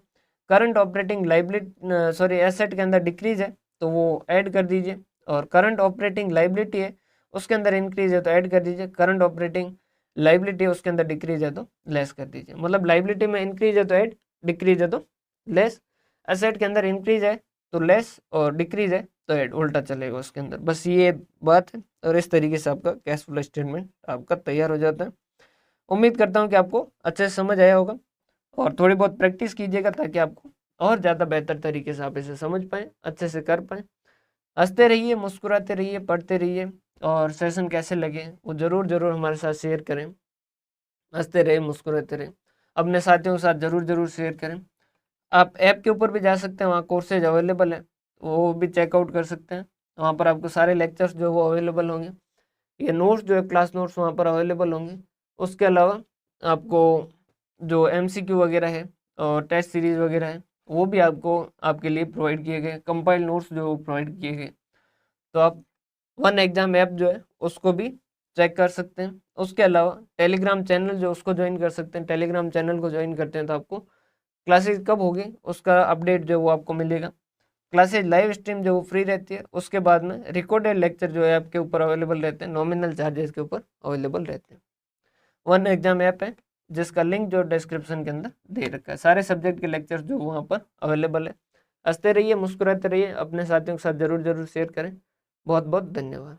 करंट ऑपरेटिंग लाइबिलिटी एसेट के अंदर डिक्रीज है तो वो ऐड कर दीजिए, और करंट ऑपरेटिंग लाइबिलिटी है उसके अंदर इंक्रीज है तो ऐड कर दीजिए, करंट ऑपरेटिंग लाइबिलिटी उसके अंदर डिक्रीज है तो लेस कर दीजिए। मतलब लाइबिलिटी में इंक्रीज है तो ऐड, डिक्रीज है तो लेस, एसेट के अंदर इंक्रीज है तो लेस और डिक्रीज है तो ऐड, उल्टा चलेगा उसके अंदर। बस ये बात है, और इस तरीके से आपका कैश फ्लो स्टेटमेंट आपका तैयार हो जाता है। उम्मीद करता हूँ कि आपको अच्छे से समझ आया होगा, और थोड़ी बहुत प्रैक्टिस कीजिएगा ताकि आपको और ज़्यादा बेहतर तरीके से आप इसे समझ पाएँ, अच्छे से कर पाएँ। हंसते रहिए, मुस्कुराते रहिए, पढ़ते रहिए, और सेशन कैसे लगे वो ज़रूर ज़रूर हमारे साथ शेयर करें। हंसते रहे, मुस्कुराते रहे, अपने साथियों के साथ ज़रूर ज़रूर शेयर करें। आप ऐप के ऊपर भी जा सकते हैं, वहाँ कोर्सेज अवेलेबल है, वो भी चेकआउट कर सकते हैं। वहाँ पर आपको सारे लेक्चर्स जो वो अवेलेबल होंगे, ये नोट्स जो है क्लास नोट्स वहाँ पर अवेलेबल होंगे। उसके अलावा आपको जो MCQ वगैरह है और टेस्ट सीरीज़ वगैरह है वो भी आपको आपके लिए प्रोवाइड किए गए, कंपाइल नोट्स जो प्रोवाइड किए गए, तो आप वन एग्जाम ऐप जो है उसको भी चेक कर सकते हैं। उसके अलावा टेलीग्राम चैनल जो उसको ज्वाइन कर सकते हैं, टेलीग्राम चैनल को ज्वाइन करते हैं तो आपको क्लासेस कब होगी उसका अपडेट जो वो आपको मिलेगा। क्लासेज लाइव स्ट्रीम जो वो फ्री रहती है, उसके बाद में रिकॉर्डेड लेक्चर जो है आपके ऊपर अवेलेबल रहते हैं, नॉमिनल चार्जेस के ऊपर अवेलेबल रहते हैं। वन एग्जाम ऐप है जिसका लिंक जो डिस्क्रिप्शन के अंदर दे रखा है, सारे सब्जेक्ट के लेक्चर्स जो वहाँ पर अवेलेबल है। हंसते रहिए, मुस्कुराते रहिए, अपने साथियों के साथ ज़रूर ज़रूर शेयर करें। बहुत बहुत धन्यवाद।